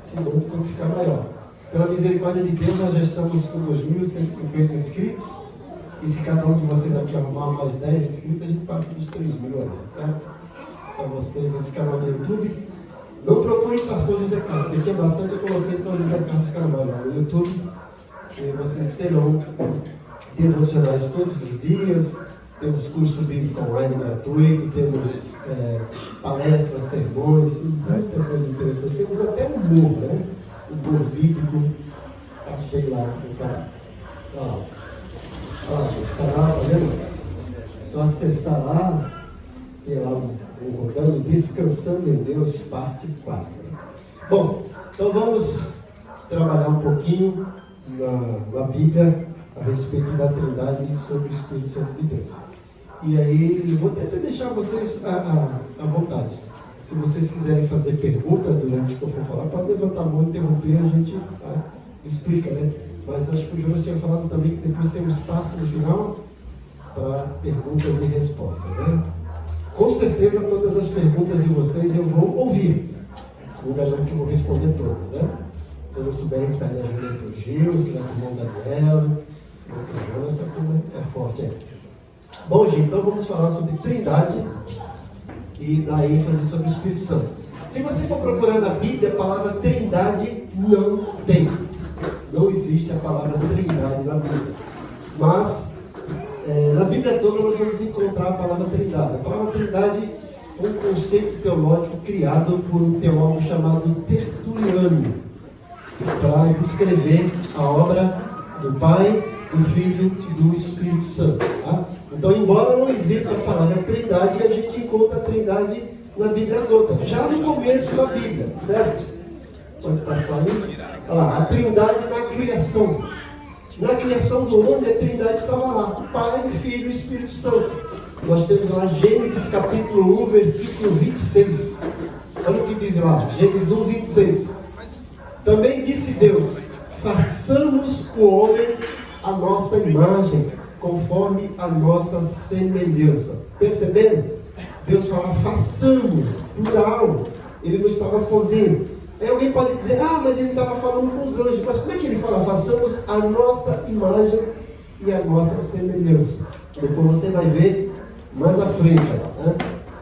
senão tem que ficar maior. Pela misericórdia de Deus, nós já estamos com 2.150 inscritos. E se cada um de vocês aqui arrumar mais 10 inscritos, a gente passa dos 3.000 aí, certo? Para vocês nesse canal do YouTube. Não procurem pastor José Carlos, porque tinha bastante, eu coloquei São José Carlos Carvalho no YouTube. E vocês terão devocionais todos os dias, temos curso bíblico online gratuito, temos palestras, sermões, muita coisa interessante. Temos até humor, né? Humor bíblico. Achei lá no canal. Olha lá, o canal, tá vendo? Só acessar lá, tem lá um rodando Descansando em Deus, parte 4. Bom, então vamos trabalhar um pouquinho na Bíblia a respeito da Trindade e sobre o Espírito Santo de Deus. E aí, eu vou tentar deixar vocês à vontade. Se vocês quiserem fazer pergunta durante o que eu for falar, pode levantar a mão, interromper, a gente explica, né? Mas acho que o Jonas tinha falado também que depois tem um espaço no final para perguntas e respostas, né? Com certeza todas as perguntas de vocês eu vou ouvir. Não garanto que eu vou responder todas, né? Se eu não souber, a gente pede ajuda para o Gil, se vai com o irmão Daniel, o Jonas, a turma é forte aí. Bom, gente, então vamos falar sobre Trindade e dar ênfase sobre o Espírito Santo. Se você for procurar na Bíblia, a palavra Trindade não tem. Não existe a palavra Trindade na Bíblia. Mas, na Bíblia toda nós vamos encontrar a palavra Trindade. A palavra Trindade foi um conceito teológico criado por um teólogo chamado Tertuliano, para descrever a obra do Pai, do Filho e do Espírito Santo. Tá? Então, embora não exista a palavra Trindade, a gente encontra a Trindade na Bíblia toda, já no começo da Bíblia, certo? Pode passar aí. Olha lá, a Trindade na criação. Na criação do homem, a Trindade estava lá, Pai, Filho e Espírito Santo. Nós temos lá Gênesis capítulo 1, versículo 26. Olha o que diz lá, Gênesis 1, 26. Também disse Deus: façamos o homem a nossa imagem, conforme a nossa semelhança. Percebendo? Deus fala, façamos, plural. Ele não estava sozinho. Aí alguém pode dizer, mas ele estava falando com os anjos. Mas como é que ele fala? Façamos a nossa imagem e a nossa semelhança. Depois você vai ver mais à frente. Né?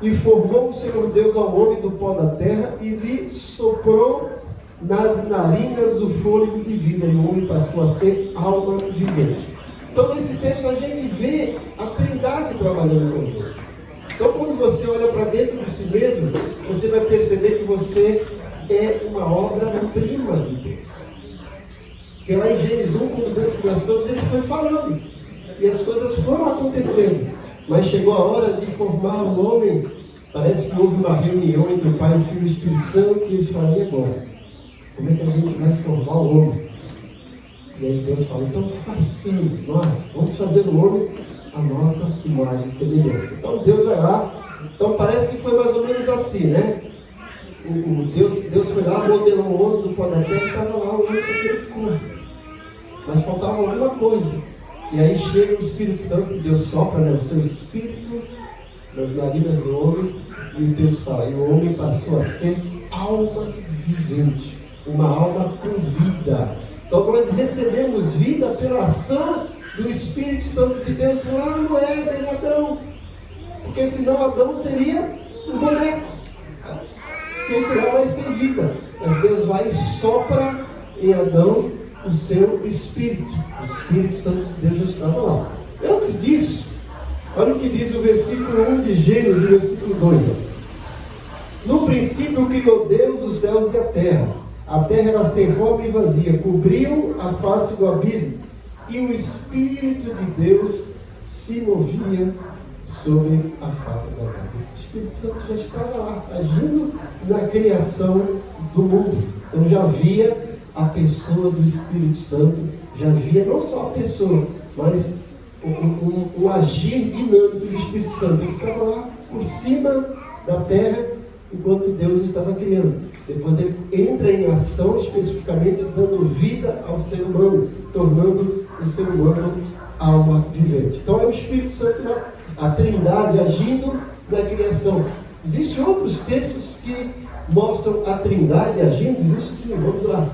E formou o Senhor Deus ao homem do pó da terra e lhe soprou nas narinas o fôlego de vida, e o homem passou a ser alma vivente. Então nesse texto a gente vê a Trindade trabalhando em conjunto. Então quando você olha para dentro de si mesmo, você vai perceber que você é uma obra-prima de Deus. Porque lá em Gênesis 1, quando Deus criou as coisas, ele foi falando, e as coisas foram acontecendo, mas chegou a hora de formar o homem. Parece que houve uma reunião entre o Pai, o Filho e o Espírito Santo, e eles falaram, e agora? Como é que a gente vai formar o homem? E aí Deus fala, então façamos, vamos fazer o homem a nossa imagem e semelhança. Então Deus vai lá, então parece que foi mais ou menos assim, né? Deus foi lá, modelou o homem do pó da terra e estava lá o homem com aquele corpo. Mas faltava alguma coisa. E aí chega o Espírito Santo, e Deus sopra, né, o seu Espírito nas narinas do homem, e Deus fala, e o homem passou a ser alma vivente. Uma alma com vida. Então nós recebemos vida pela ação do Espírito Santo de Deus lá no Éden, em Adão. Porque senão Adão seria um boneco, feito lá, mas sem vida. Mas Deus vai e sopra em Adão o seu Espírito. O Espírito Santo de Deus já estava lá. Antes disso, olha o que diz o versículo 1 de Gênesis, versículo 2. No princípio criou Deus os céus e a terra. A terra era sem forma e vazia, cobriu a face do abismo, e o Espírito de Deus se movia sobre a face das águas. O Espírito Santo já estava lá, agindo na criação do mundo. Então já havia a pessoa do Espírito Santo, já havia não só a pessoa, mas o agir dinâmico do Espírito Santo. Ele estava lá por cima da terra, enquanto Deus estava criando. Depois ele entra em ação, especificamente dando vida ao ser humano, tornando o ser humano alma vivente. Então é o Espírito Santo, a Trindade agindo na criação. Existem outros textos que mostram a Trindade agindo? Existe sim, vamos lá.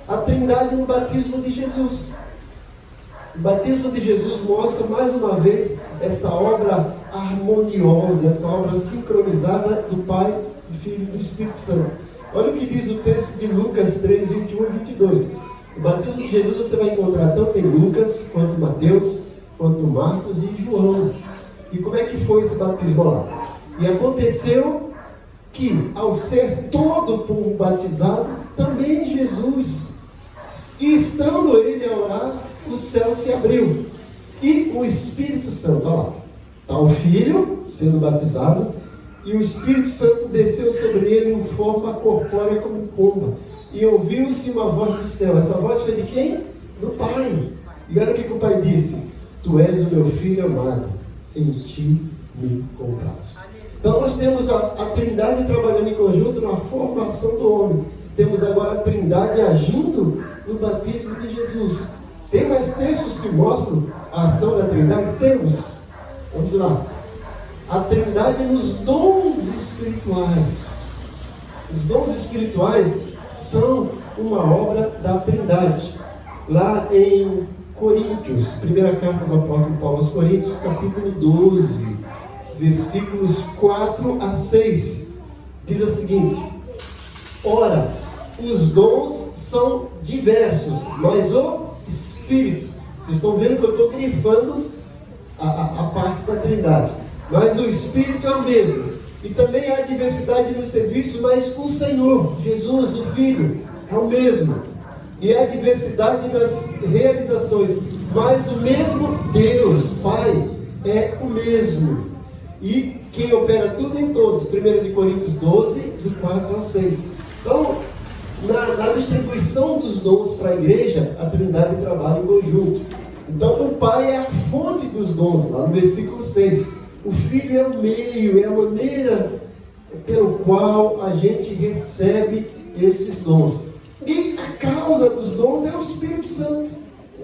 A Trindade no batismo de Jesus. O batismo de Jesus mostra mais uma vez essa obra harmoniosa, essa obra sincronizada do Pai, do Filho e do Espírito Santo. Olha o que diz o texto de Lucas 3, 21 e 22. O batismo de Jesus você vai encontrar tanto em Lucas, quanto Mateus, quanto Marcos e João. E como é que foi esse batismo lá? E aconteceu que, ao ser todo o povo batizado, também Jesus, e estando ele a orar, o céu se abriu, e o Espírito Santo, olha lá, está o Filho sendo batizado, e o Espírito Santo desceu sobre ele em forma corpórea como pomba, e ouviu-se uma voz do céu. Essa voz foi de quem? Do Pai. E olha o que o Pai disse: Tu és o meu Filho amado, em ti me comprazo. Então nós temos a Trindade trabalhando em conjunto na formação do homem. Temos agora a Trindade agindo no batismo de Jesus. Tem mais textos que mostram a ação da Trindade? Temos. Vamos lá. A Trindade nos dons espirituais. Os dons espirituais são uma obra da Trindade. Lá em Coríntios, primeira carta do apóstolo Paulo aos Coríntios, capítulo 12, versículos 4 a 6, diz o seguinte: Ora, os dons são diversos, mas o Espírito, vocês estão vendo que eu estou grifando a parte da Trindade, mas o Espírito é o mesmo. E também há diversidade nos serviços, mas o Senhor, Jesus, o Filho, é o mesmo. E há diversidade nas realizações, mas o mesmo Deus, Pai, é o mesmo. E quem opera tudo em todos, 1 Coríntios 12, do 4 ao 6. Então, na distribuição dos dons para a igreja, a Trindade trabalha em conjunto. Então, o Pai é a fonte dos dons, lá no versículo 6. O Filho é o meio, é a maneira pelo qual a gente recebe esses dons. E a causa dos dons é o Espírito Santo.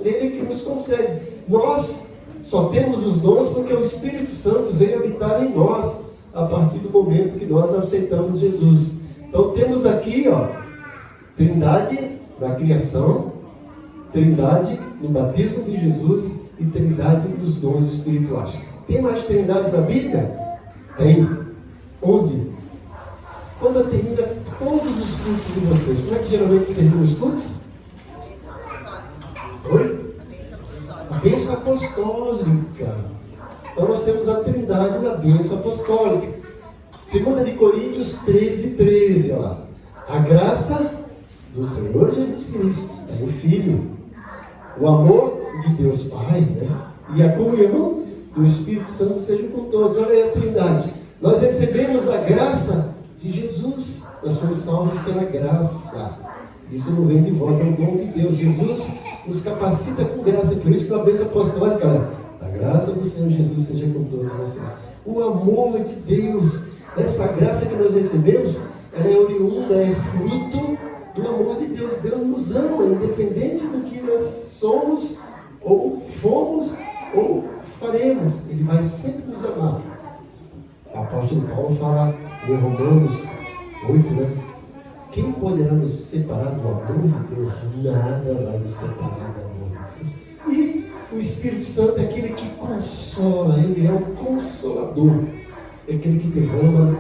Ele que nos concede. Nós só temos os dons porque o Espírito Santo veio habitar em nós a partir do momento que nós aceitamos Jesus. Então temos aqui, Trindade na criação, Trindade no batismo de Jesus e Trindade nos dons espirituais. Tem mais Trindade na Bíblia? Tem. Onde? Quando termina todos os cultos de vocês, como é que geralmente terminam os cultos? Oi? A bênção apostólica. Então nós temos a Trindade na bênção apostólica. 2 Coríntios 13, 13, olha lá. A graça do Senhor Jesus Cristo, é o Filho, o amor de Deus Pai, né? E a comunhão do Espírito Santo seja com todos. Olha aí a Trindade. Nós recebemos a graça de Jesus. Nós fomos salvos pela graça. Isso não vem de vós, é um dom de Deus. Jesus nos capacita com graça. Por isso que na bênção apostólica, olha, a graça do Senhor Jesus seja com todos vocês. O amor de Deus, essa graça que nós recebemos, ela é oriunda, é fruto do amor de Deus. Deus nos ama, independente do que nós somos, ou fomos, ou faremos. Ele vai sempre nos amar. O apóstolo Paulo fala em Romanos 8, né? Quem poderá nos separar do amor de Deus? Nada vai nos separar do amor de Deus. E o Espírito Santo é aquele que consola, ele é o consolador, é aquele que derrama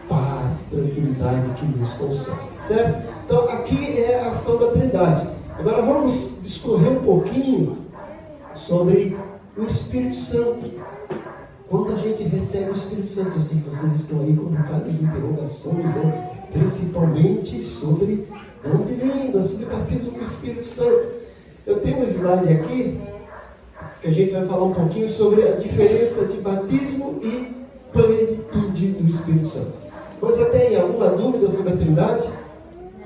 paz, tranquilidade, que nos consola, certo? Então aqui é a ação da Trindade. Agora vamos discorrer um pouquinho sobre o Espírito Santo. Quando a gente recebe o Espírito Santo, eu sei que vocês estão aí com um bocado de interrogações, né? Principalmente sobre dom de língua, sobre o batismo com o Espírito Santo. Eu tenho um slide aqui, que a gente vai falar um pouquinho sobre a diferença de batismo e plenitude do Espírito Santo. Você tem alguma dúvida sobre a Trindade?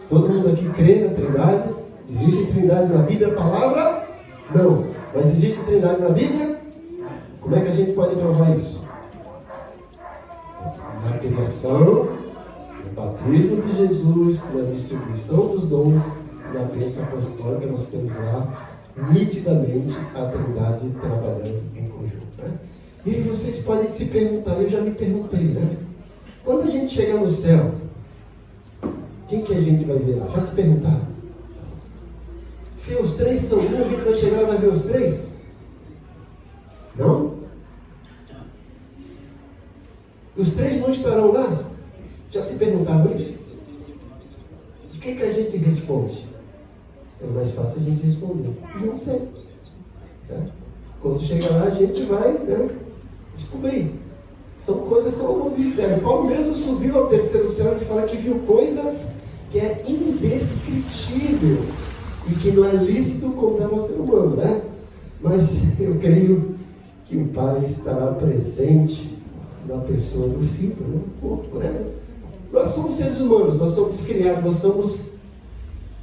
Todo mundo aqui crê na Trindade? Existe Trindade na Bíblia? A palavra? Não. Mas existe Trindade na Bíblia? Como é que a gente pode provar isso? Na aplicação, no batismo de Jesus, na distribuição dos dons, na bênção apostólica, nós temos lá nitidamente a Trindade trabalhando em conjunto, né? E aí vocês podem se perguntar, eu já me perguntei, né? Quando a gente chegar no céu, quem que a gente vai ver lá? Já se perguntaram? Se os três são um, a gente vai chegar e vai ver os três? Não? Os três não estarão lá? Já se perguntaram isso? O que a gente responde? É mais fácil a gente responder. Não sei. Tá? Quando chegar lá, a gente vai, né, descobrir. São coisas, são um mistério. Paulo mesmo subiu ao terceiro céu e fala que viu coisas que é indescritível e que não é lícito contar ao ser humano, né? Mas eu creio que o Pai estará presente na pessoa do Filho, no corpo, né? Nós somos seres humanos, nós somos criados, nós somos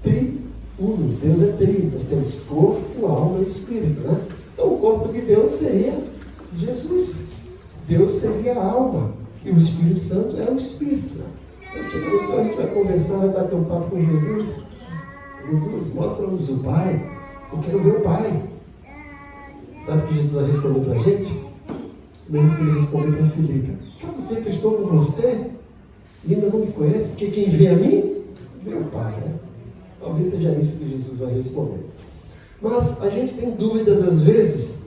triuno. Deus é tri, nós temos corpo, alma e espírito, né? Então o corpo de Deus seria Jesus. Deus seria a alma e o Espírito Santo é o Espírito. Né? Então, chega no céu, a gente vai conversar, vai bater um papo com Jesus. Jesus, mostra-nos o Pai. Eu quero ver o Pai. Sabe o que Jesus vai responder para a gente? Mesmo que ele respondeu para Filipe: quanto tempo eu estou com você e ainda não me conhece? Porque quem vê a mim, vê o Pai. Né? Talvez seja isso que Jesus vai responder. Mas a gente tem dúvidas às vezes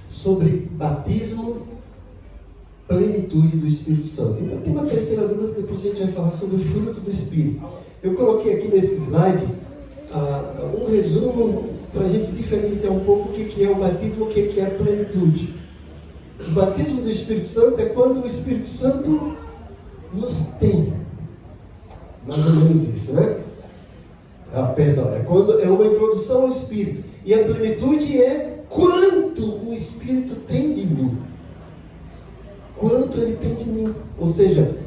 sobre batismo, plenitude do Espírito Santo. Então tem uma terceira dúvida, depois a gente vai falar sobre o fruto do Espírito. Eu coloquei aqui nesse slide um resumo para a gente diferenciar um pouco o que é o batismo e o que é a plenitude. O batismo do Espírito Santo é quando o Espírito Santo nos tem. Mais ou menos isso, né? É quando é uma introdução ao Espírito. E a plenitude é quanto o Espírito tem de mim. Quanto ele tem de mim. Ou seja,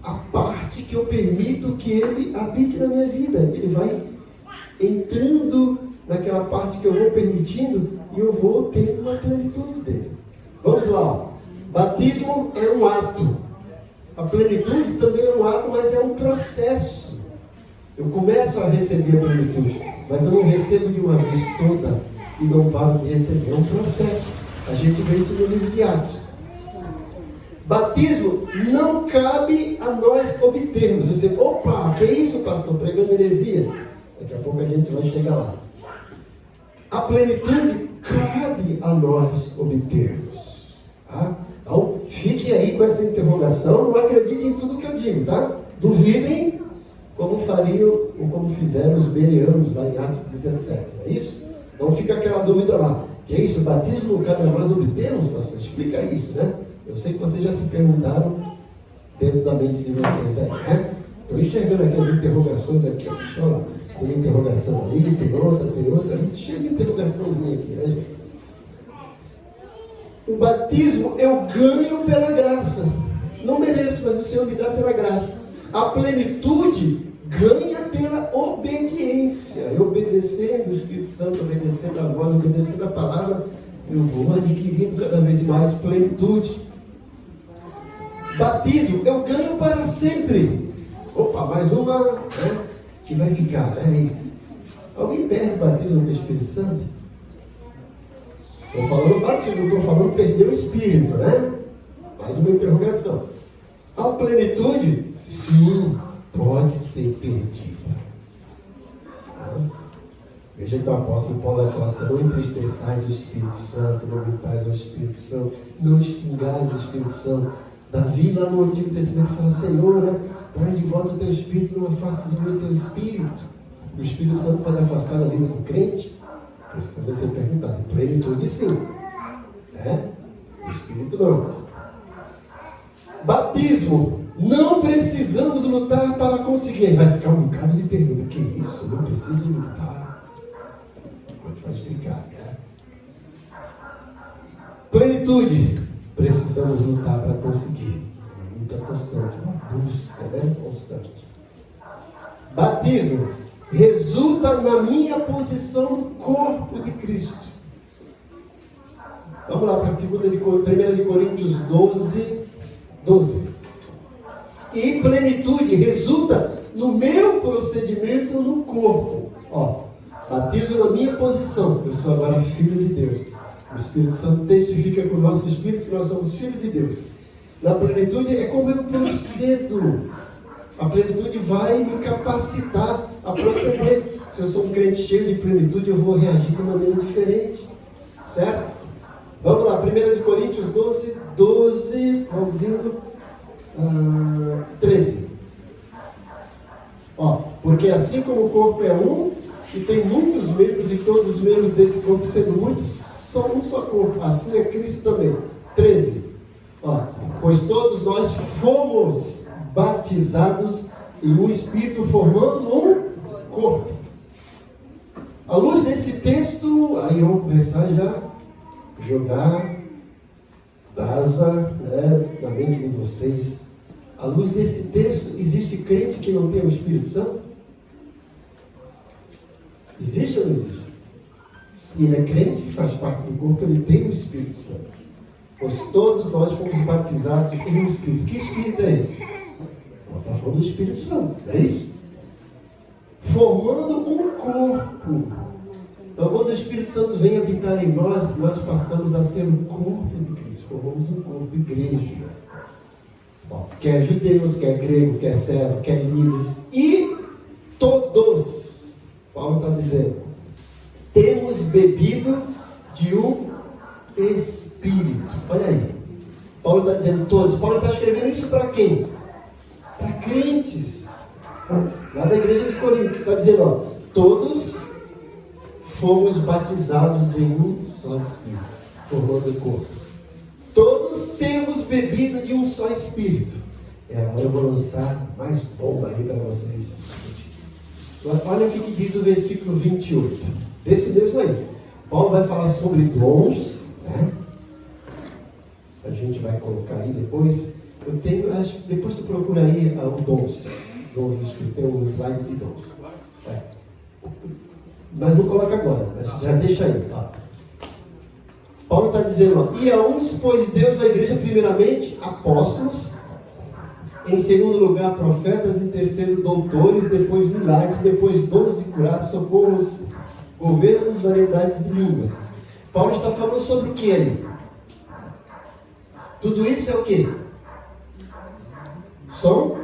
a parte que eu permito que ele habite na minha vida. Ele vai entrando naquela parte que eu vou permitindo e eu vou tendo uma plenitude dele. Vamos lá. Ó. Batismo é um ato. A plenitude também é um ato, mas é um processo. Eu começo a receber a plenitude, mas eu não recebo de uma vez toda e não paro de receber. É um processo. A gente vê isso no livro de Atos. Batismo não cabe a nós obtermos. Você, opa, que é isso, pastor? Pregando heresia. Daqui a pouco a gente vai chegar lá. A plenitude cabe a nós obtermos. Tá? Então, fiquem aí com essa interrogação. Não acreditem em tudo que eu digo, tá? Duvidem como fariam ou como fizeram os bereanos lá em Atos 17. Não é isso? Então fica aquela dúvida lá. Que é isso? Batismo não cabe a nós obtermos, pastor? Explica isso, né? Eu sei que vocês já se perguntaram dentro da mente de vocês aí, né? Estou enxergando aqui as interrogações aqui, ó. Deixa eu lá. Tem interrogação ali, tem outra. A gente chega de interrogaçãozinha aqui, né, gente? O batismo eu ganho pela graça. Não mereço, mas o Senhor me dá pela graça. A plenitude ganha pela obediência. Eu obedecendo o Espírito Santo, obedecendo a voz, obedecendo a palavra, eu vou adquirindo cada vez mais plenitude. Batismo, eu ganho para sempre. Opa, mais uma, né, que vai ficar. Né? Alguém perde o batismo do Espírito Santo? Estou falando batismo, estou falando perder o Espírito, né? Mais uma interrogação. A plenitude, sim, pode ser perdida. Tá? Veja que o apóstolo Paulo vai falar assim: não entristeçais o Espírito Santo, não mentais ao Espírito Santo, não extingais o Espírito Santo. Davi, lá no Antigo Testamento, fala: Senhor, né, traz de volta o teu Espírito, não afaste de mim o teu Espírito. O Espírito Santo pode afastar da vida do crente? Isso pode ser perguntado. Plenitude, sim. Né? O Espírito não. Batismo. Não precisamos lutar para conseguir. Vai ficar um bocado de pergunta. Que isso? Eu não preciso lutar. A gente vai explicar. Né? Plenitude. Precisamos lutar para conseguir. Uma luta constante, uma busca, né? Constante. Batismo resulta na minha posição no corpo de Cristo. Vamos lá para 1 de Coríntios 12. E plenitude resulta no meu procedimento no corpo. Ó, batismo na minha posição. Eu sou agora filho de Deus. O Espírito Santo testifica com o nosso espírito que nós somos filhos de Deus. Na plenitude é como eu procedo. A plenitude vai me capacitar a proceder. Se eu sou um crente cheio de plenitude, eu vou reagir de maneira diferente. Certo? Vamos lá, 1 Coríntios 12, vamos indo, 13. Porque assim como o corpo é um, e tem muitos membros, e todos os membros desse corpo, sendo muitos, são um só corpo. Assim é Cristo também. 13. Pois todos nós fomos batizados em um Espírito, formando um corpo. À luz desse texto, aí eu vou começar já a jogar brasa, na mente de vocês. À luz desse texto, existe crente que não tem o Espírito Santo? Existe ou não existe? Se ele é crente, faz parte do corpo, ele tem o Espírito Santo. Pois todos nós fomos batizados em um Espírito. Que Espírito é esse? Nós estamos falando do Espírito Santo, é isso? Formando um corpo. Então, quando o Espírito Santo vem habitar em nós, nós passamos a ser o corpo de Cristo. Formamos um corpo, igreja. Quer judeus, quer grego, quer servo, quer livres. E todos, Paulo está dizendo, temos bebido de um Espírito. Olha aí. Paulo está dizendo todos. Paulo está escrevendo isso para quem? Para crentes. Lá da igreja de Corinto. Está dizendo, todos fomos batizados em um só Espírito, formando o corpo. Todos temos bebido de um só Espírito. Agora eu vou lançar mais bomba aí para vocês. Olha o que diz o versículo 28. Esse mesmo aí. Paulo vai falar sobre dons, né? A gente vai colocar aí depois. Eu tenho, acho que depois tu procura aí o dons. Dons do Espírito, tem um slide de dons. Mas não coloca agora, mas já deixa aí. Paulo está dizendo, e a uns pôs Deus na igreja primeiramente apóstolos, em segundo lugar profetas, em terceiro doutores, depois milagres, depois dons de curar, socorros, governos, variedades de línguas. Paulo está falando sobre o que ali? Tudo isso é o que? São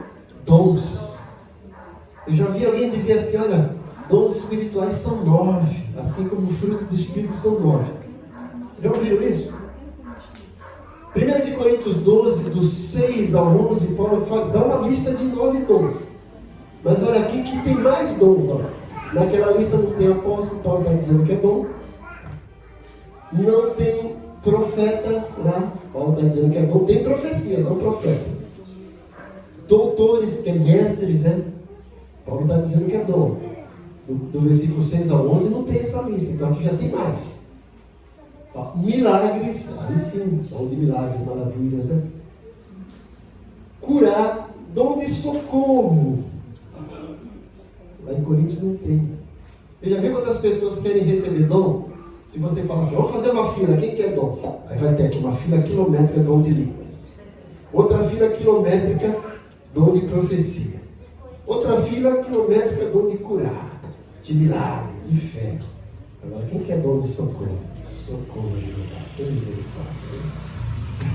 dons. Eu já vi alguém dizer assim, olha, dons espirituais são 9, assim como o fruto do Espírito são 9. Já ouviram isso? 1 Coríntios 12, do 6 ao 11, Paulo dá uma lista de 9 dons. Mas olha aqui que tem mais dons. Naquela lista não tem apóstolo, Paulo está dizendo que é dom. Não tem profetas lá, Paulo está dizendo que é dom. Tem profecia, não profeta. Doutores, que é mestres, né? Paulo está dizendo que é dom. Do versículo 6 ao 11 não tem essa lista, então aqui já tem mais. Milagres, aí sim, dom de milagres, maravilhas, né? Curar, dom de socorro. Lá em Coríntios não tem. Você já viu quantas pessoas querem receber dom? Se você fala assim, vamos fazer uma fila, quem quer dom? Aí vai ter aqui uma fila quilométrica, dom de línguas. Outra fila quilométrica, dom de profecia. Outra fila quilométrica, dom de curar, de milagre, de fé. Agora, quem quer dom de socorro? Socorro,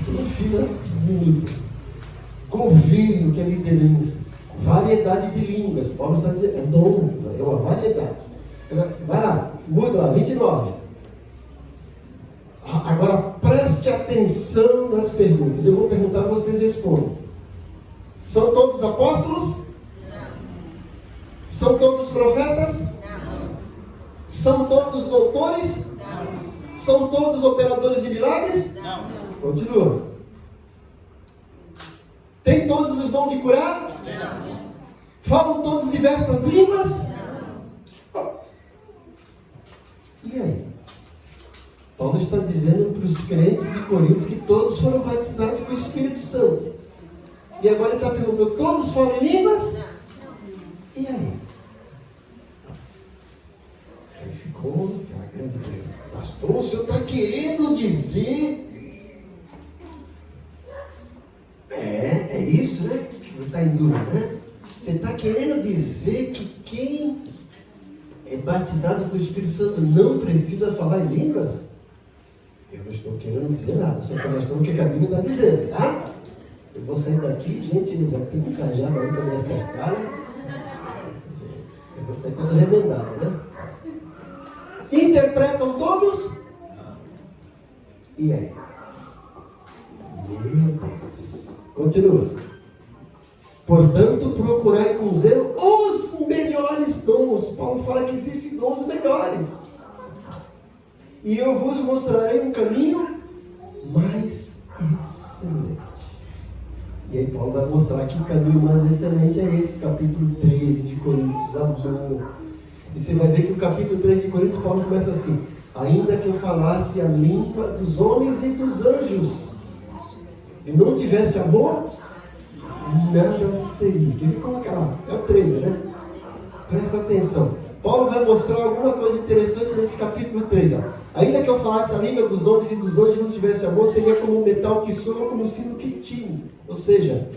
uma fila bonita. Governo, que é liderança. Variedade de línguas. Paulo está dizendo, é dom, é uma variedade. Vai lá, muda lá, 29. Agora preste atenção nas perguntas. Eu vou perguntar, vocês respondem. São todos apóstolos? Não. São todos profetas? Não. São todos doutores? Não. São todos operadores de milagres? Não. Continua. Tem todos os dons de curar? Não. Falam todos diversas línguas? Não. E aí? Paulo está dizendo para os crentes de Corinto que todos foram batizados com o Espírito Santo. E agora ele está perguntando, todos falam em línguas? E aí? Aí ficou aquela grande pergunta. Pastor, o senhor está querendo dizer... É isso, né? Não está em dúvida, né? Você está querendo dizer que quem é batizado com o Espírito Santo não precisa falar em línguas? Eu não estou querendo dizer nada, só estou mostrando o que a Bíblia está dizendo, tá? Eu vou sair daqui, gente, já tem um cajado aí para me acertar, né? Eu vou sair todo remendado, né? Interpretam todos? E aí? Meu Deus. Continua. Portanto, procurai com zelo os melhores dons. Paulo fala que existem dons melhores. E eu vos mostrarei um caminho mais excelente. E aí Paulo vai mostrar que o caminho mais excelente é esse, capítulo 13 de Coríntios, amor. E você vai ver que o capítulo 13 de Coríntios, Paulo começa assim: ainda que eu falasse a língua dos homens e dos anjos, e não tivesse amor, nada seria. Quer ver como é o 13, né? Presta atenção. Paulo vai mostrar alguma coisa interessante nesse capítulo 13. Ó. Ainda que eu falasse a língua dos homens e dos anjos e não tivesse amor, seria como um metal que soa, como um sino que tine. Ou seja,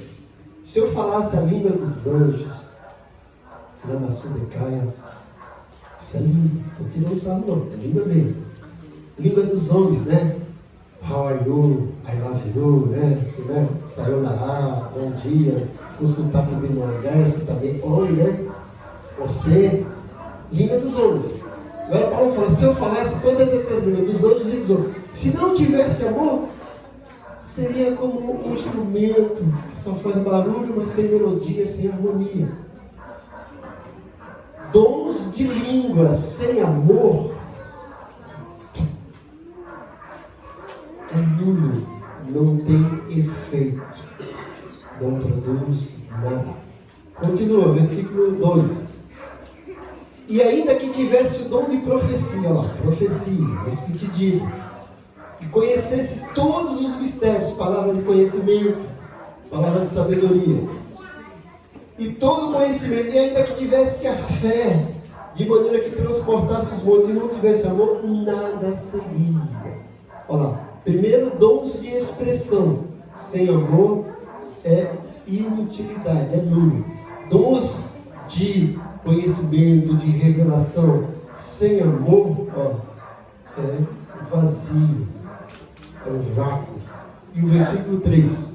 se eu falasse a língua dos anjos, lá na Sudecaia, isso é lindo. Porque não sabe não, é língua mesmo. Língua dos homens, né? How are you? I love you, né? Sayonara, bom dia. Consultar para o universo também. Oi, né? Você, língua dos homens. Agora Paulo fala, se eu falasse todas essas línguas dos anjos e dos homens, se não tivesse amor, seria como um instrumento que só faz barulho, mas sem melodia, sem harmonia. Dons de línguas sem amor é nulo, não tem efeito, não produz nada. Continua, versículo 2. E ainda que tivesse o dom de profecia, esse que te digo, e conhecesse todos os mistérios, palavra de conhecimento, palavra de sabedoria, e todo conhecimento, e ainda que tivesse a fé, de maneira que transportasse os montes e não tivesse amor, nada seria. Olha lá, primeiro, dons de expressão, sem amor é inutilidade, é nulo. Dons de conhecimento, de revelação, sem amor, é vazio, é um vácuo. E o versículo 3: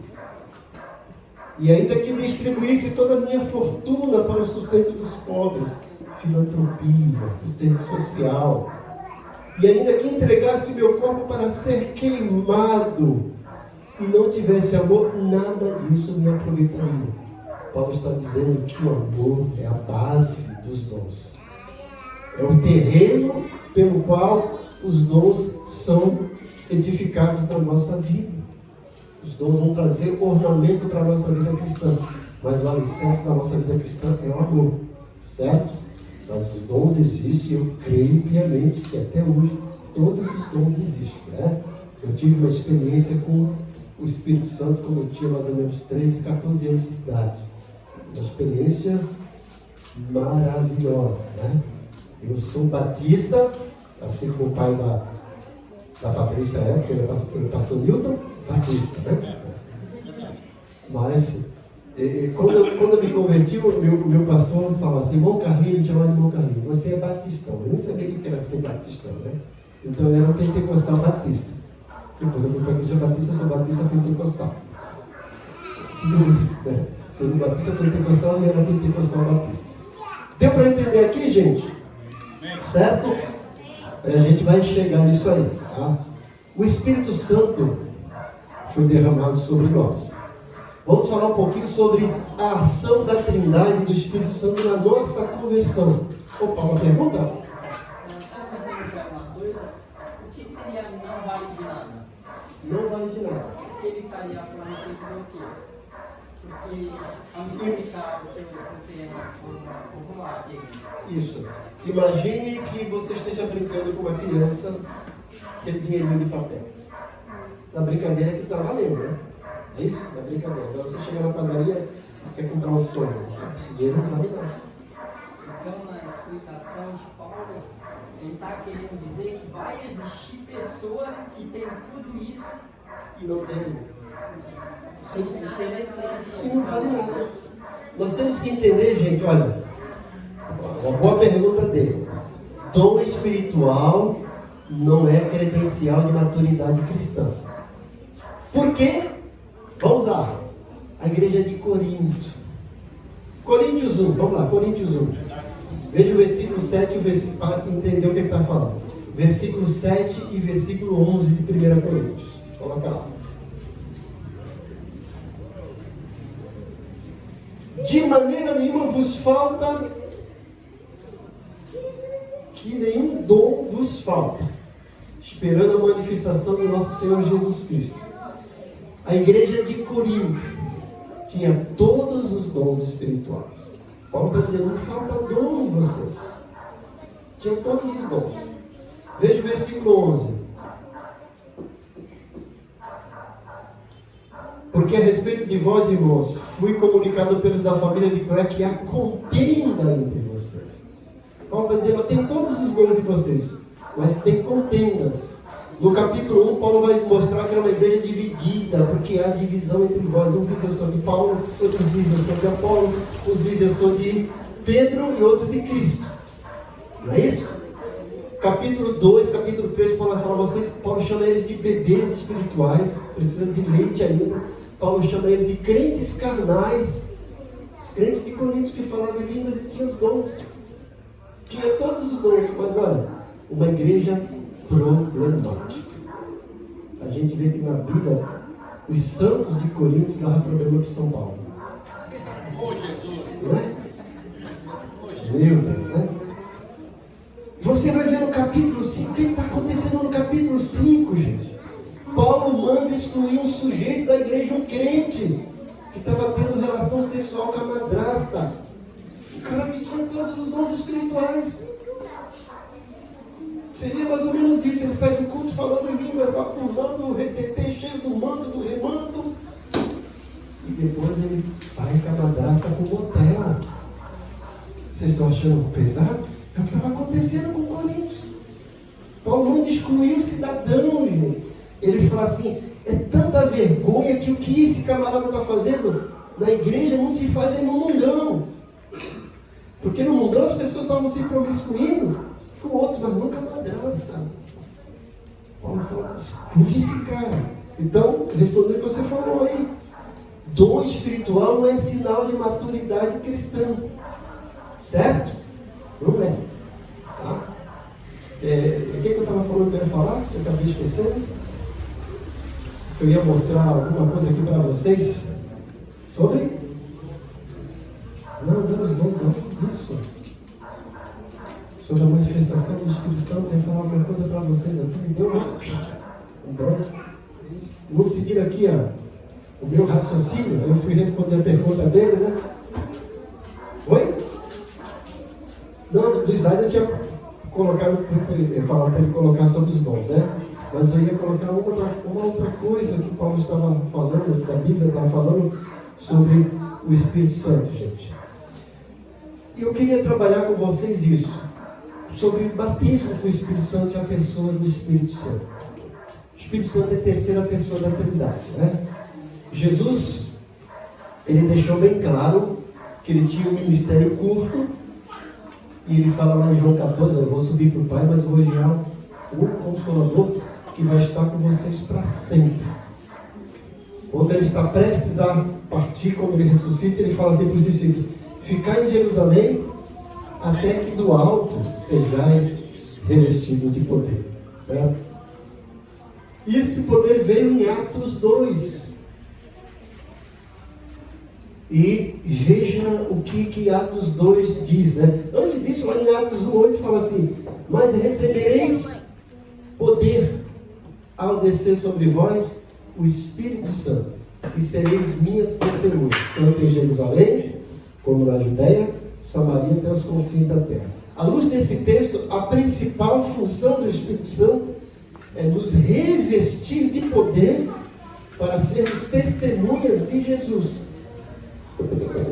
e ainda que distribuísse toda a minha fortuna para o sustento dos pobres, filantropia, sustento social, e ainda que entregasse o meu corpo para ser queimado, e não tivesse amor, nada disso me aproveitaria. Paulo está dizendo que o amor é a base dos dons. É o terreno pelo qual os dons são edificados na nossa vida. Os dons vão trazer ornamento para a nossa vida cristã. Mas o alicerce da nossa vida cristã é o amor. Certo? Mas os dons existem, eu creio piamente que até hoje todos os dons existem. Né? Eu tive uma experiência com o Espírito Santo quando eu tinha mais ou menos 13, 14 anos de idade. Uma experiência maravilhosa, né? Eu sou batista, assim como o pai da Patrícia porque ele é pastor Newton Batista, né? Mas quando eu me converti, o meu pastor falava assim, irmão Carlinhos, me chamava de irmão Carlinhos, você é batistão. Eu nem sabia o que era ser batistão, né? Então eu era um pentecostal batista. Depois eu fui para a igreja batista, eu sou batista pentecostal. Né? Sendo batista pentecostal, e era pentecostal batista. Deu para entender aqui, gente? Certo? A gente vai chegar nisso aí. Tá? O Espírito Santo foi derramado sobre nós. Vamos falar um pouquinho sobre a ação da Trindade do Espírito Santo na nossa conversão. Opa, uma pergunta? O que seria não vale de nada? Não vale de nada. O que ele estaria falando que ele o quê? Porque ao me explicar o que eu tenho popular. Isso. Imagine que você esteja brincando com uma criança, aquele dinheirinho de papel. Na brincadeira que está valendo, né? É isso? Na brincadeira. Agora você chega na padaria e quer comprar um sonho. Esse dinheiro não vale nada. Então, na explicação de Paulo, ele está querendo dizer que vai existir pessoas que têm tudo isso e não tem. Sim, interessante. E não vale nada. Nós temos que entender, gente, olha, uma boa pergunta dele. Dom espiritual não é credencial de maturidade cristã. Por quê? Vamos lá. A igreja de Corinto. Coríntios 1, vamos lá, Coríntios 1. Veja o versículo 7 para entender o que ele está falando. Versículo 7 e versículo 11 de 1 Coríntios. Coloca lá. De maneira nenhuma vos falta, que nenhum dom vos falta, esperando a manifestação do nosso Senhor Jesus Cristo. A igreja de Corinto tinha todos os dons espirituais. Paulo está dizendo, não falta dom em vocês. Tinha todos os dons. Veja o versículo 11. Porque a respeito de vós, irmãos, fui comunicado pelos da família de Clé que há contenda entre vocês. Paulo está dizendo, tem todos os dons de vocês, mas tem contendas. No capítulo 1, Paulo vai mostrar que era uma igreja dividida, porque há divisão entre vós. Um diz eu sou de Paulo, outros dizem eu sou de Apolo, uns dizem eu sou de Pedro e outros de Cristo. Não é isso? Capítulo 2, capítulo 3, Paulo chama eles de bebês espirituais, precisam de leite ainda. Paulo chama eles de crentes carnais. Os crentes de Coríntios que falavam em línguas e tinham os dons. Tinha todos os dons, mas olha, uma igreja problemática. A gente vê que na Bíblia, os santos de Coríntios davam problema para São Paulo. Ô Jesus! Não é? Meu Deus, né? Você vai ver no capítulo 5, o que está acontecendo no capítulo 5, gente? Paulo manda excluir um sujeito da igreja, um crente, que estava tendo relação sexual com a madrasta. O cara que tinha todos os dons espirituais. Seria mais ou menos isso. Ele sai do culto falando em línguas, lá pulando o retetê, cheio do manto, do remanto. E depois ele vai com a madrasta para o motel. Vocês estão achando pesado? É o que estava acontecendo com o Coríntios. Paulo manda excluir o cidadão, gente. Ele fala assim, é tanta vergonha que o que esse camarada está fazendo na igreja não se faz aí no mundão. Porque no mundão as pessoas estavam se promiscuindo com o outro, mas nunca madrasta. Paulo fala, exclui esse cara. Então, respondendo o que você falou aí, dom espiritual não é sinal de maturidade cristã. Certo? Não é. Tá? O que eu estava falando que eu ia falar? Eu acabei esquecendo. Eu ia mostrar alguma coisa aqui para vocês sobre. Não, os dons antes disso. Sobre a manifestação do Espírito Santo. Eu ia falar alguma coisa para vocês aqui. Me deu um branco. Vou seguir aqui o meu raciocínio. Eu fui responder a pergunta dele, né? Oi? Não, do slide eu tinha colocado, falar para ele colocar sobre os dons, né? Mas eu ia colocar uma outra coisa que Paulo estava falando, da Bíblia estava falando sobre o Espírito Santo, gente. E eu queria trabalhar com vocês isso, sobre o batismo com o Espírito Santo e a pessoa do Espírito Santo. O Espírito Santo é a terceira pessoa da Trindade, né? Jesus, ele deixou bem claro que ele tinha um ministério curto. E ele fala lá em João 14, eu vou subir para o Pai, mas vou enviar o Consolador que vai estar com vocês para sempre. Quando ele está prestes a partir, quando ele ressuscita, ele fala assim para os discípulos, ficai em Jerusalém até que do alto sejais revestidos de poder. Certo? E esse poder veio em Atos 2. E veja o que Atos 2 diz, né? Antes disso, lá em Atos 1:8 fala assim, mas recebereis poder ao descer sobre vós o Espírito Santo, e sereis minhas testemunhas, tanto em Jerusalém, como na Judéia, Samaria, até os confins da terra. À luz desse texto, a principal função do Espírito Santo é nos revestir de poder para sermos testemunhas de Jesus.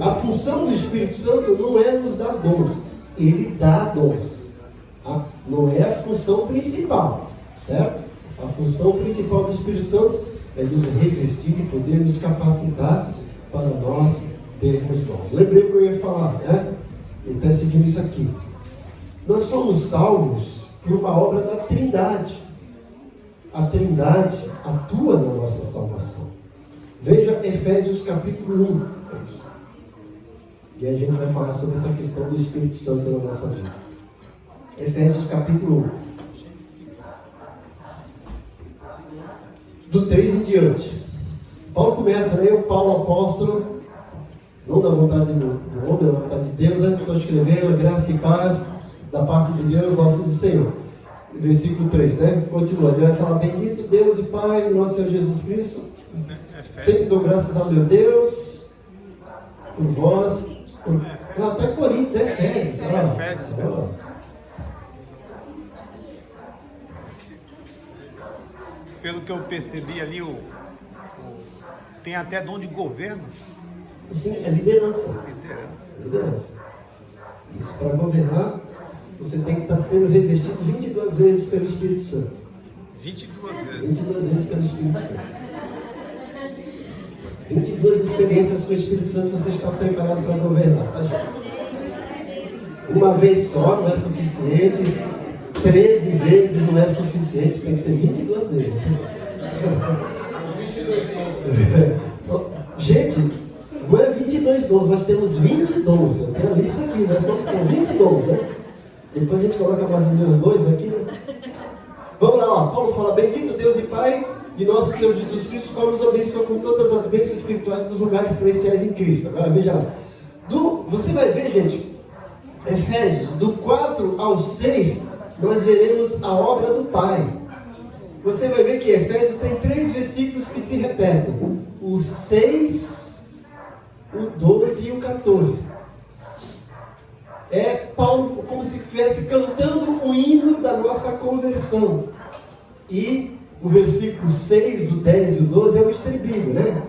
A função do Espírito Santo não é nos dar dons, ele dá dons, tá? Não é a função principal, certo? A função principal do Espírito Santo é nos revestir de poder, nos capacitar para nós termos dons. Lembrei o que eu ia falar, né? Ele está seguindo isso aqui. Nós somos salvos por uma obra da Trindade. A Trindade atua na nossa salvação. Veja Efésios capítulo 1. E aí a gente vai falar sobre essa questão do Espírito Santo na nossa vida. Efésios capítulo 1. Do 3 em diante. Paulo começa, né? Eu, Paulo, apóstolo, não da vontade do homem, da vontade de Deus, né? Estou escrevendo graça e paz da parte de Deus, nosso do Senhor. Versículo 3, né? Continua, ele vai falar: bendito Deus e Pai do nosso Senhor Jesus Cristo. Sempre dou graças ao meu Deus por vós. Não, até Coríntios, é Efésios. Pelo que eu percebi ali, tem até dom de governo. Sim, é liderança. Liderança. Isso, para governar, você tem que estar sendo revestido 22 vezes pelo Espírito Santo. 22 vezes. 22 vezes pelo Espírito Santo. 22 experiências com o Espírito Santo você está preparado para governar, tá, gente? Uma vez só não é suficiente. 13 vezes não é suficiente. Tem que ser 22 vezes. Gente, não é 22 dons, nós temos 20 dons. Eu tenho a lista aqui, né? São 20 dons, né? Depois a gente coloca mais os dois aqui, né? Vamos lá, ó. Paulo fala: bendito Deus e Pai de nosso Senhor Jesus Cristo, qual nos abençoa com todas as bênçãos espirituais dos lugares celestiais em Cristo. Agora veja lá. Você vai ver, gente, Efésios, do 4 ao 6, nós veremos a obra do Pai. Você vai ver que Efésios tem 3 versículos que se repetem: o 6, o 12 e o 14. É Paulo como se estivesse cantando o hino da nossa conversão. E o versículo 6, o 10 e o 12 é o estribilho, né?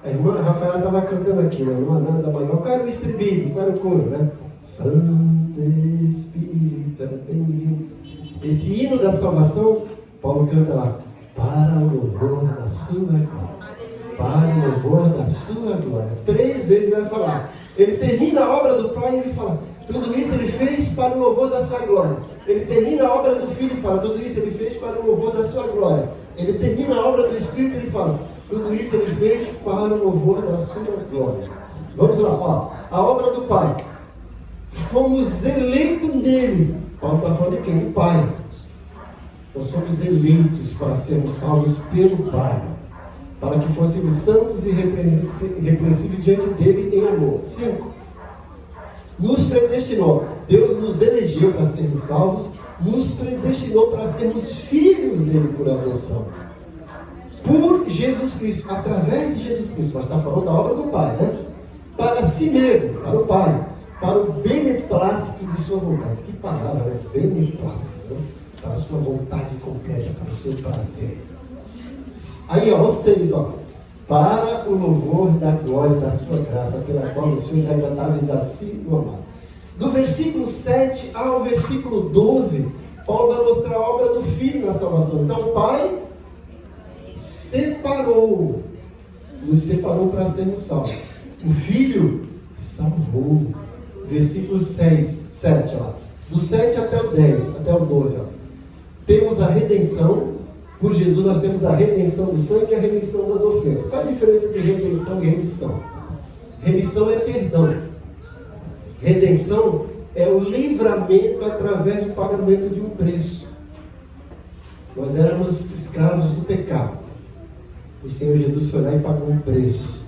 A irmã Rafaela estava cantando aqui, né? Uma nada maior. Qual era o estribilho? Qual era o coro, né? Santo Espírito. Esse hino da salvação, Paulo canta lá: para o louvor da sua glória. Para o louvor da sua glória. 3 vezes ele vai falar. Ele termina a obra do Pai e ele fala: tudo isso ele fez para o louvor da sua glória. Ele termina a obra do Filho e fala: tudo isso ele fez para o louvor da sua glória. Ele termina a obra do Espírito e ele fala: tudo isso ele fez para o louvor da sua glória. Vamos lá, ó. A obra do Pai. Fomos eleitos nele. Paulo está falando de quem? Do Pai. Nós somos eleitos para sermos salvos pelo Pai, para que fôssemos santos e irrepreensíveis diante dele em amor. 5. Nos predestinou. Deus nos elegeu para sermos salvos, nos predestinou para sermos filhos dele por adoção. Por Jesus Cristo, através de Jesus Cristo. Mas está falando da obra do Pai, né? Para si mesmo, para o Pai, para o beneplácito de sua vontade. Que palavra, né? Beneplácito, né? Para a sua vontade completa, para o seu prazer. Aí, ó, 6, ó. Para o louvor da glória da sua graça, pela qual os seus agradáveis assim do amado. Do versículo 7 ao versículo 12, Paulo vai mostrar a obra do Filho na salvação. Então, o Pai nos separou para sermos salvos. O Filho salvou. Versículo 7, ó. Do 7 até o 10, até o 12, ó. Temos a redenção. Por Jesus nós temos a redenção do sangue e a remissão das ofensas. Qual a diferença de redenção e remissão? Remissão é perdão. Redenção é o livramento através do pagamento de um preço. Nós éramos escravos do pecado. O Senhor Jesus foi lá e pagou um preço.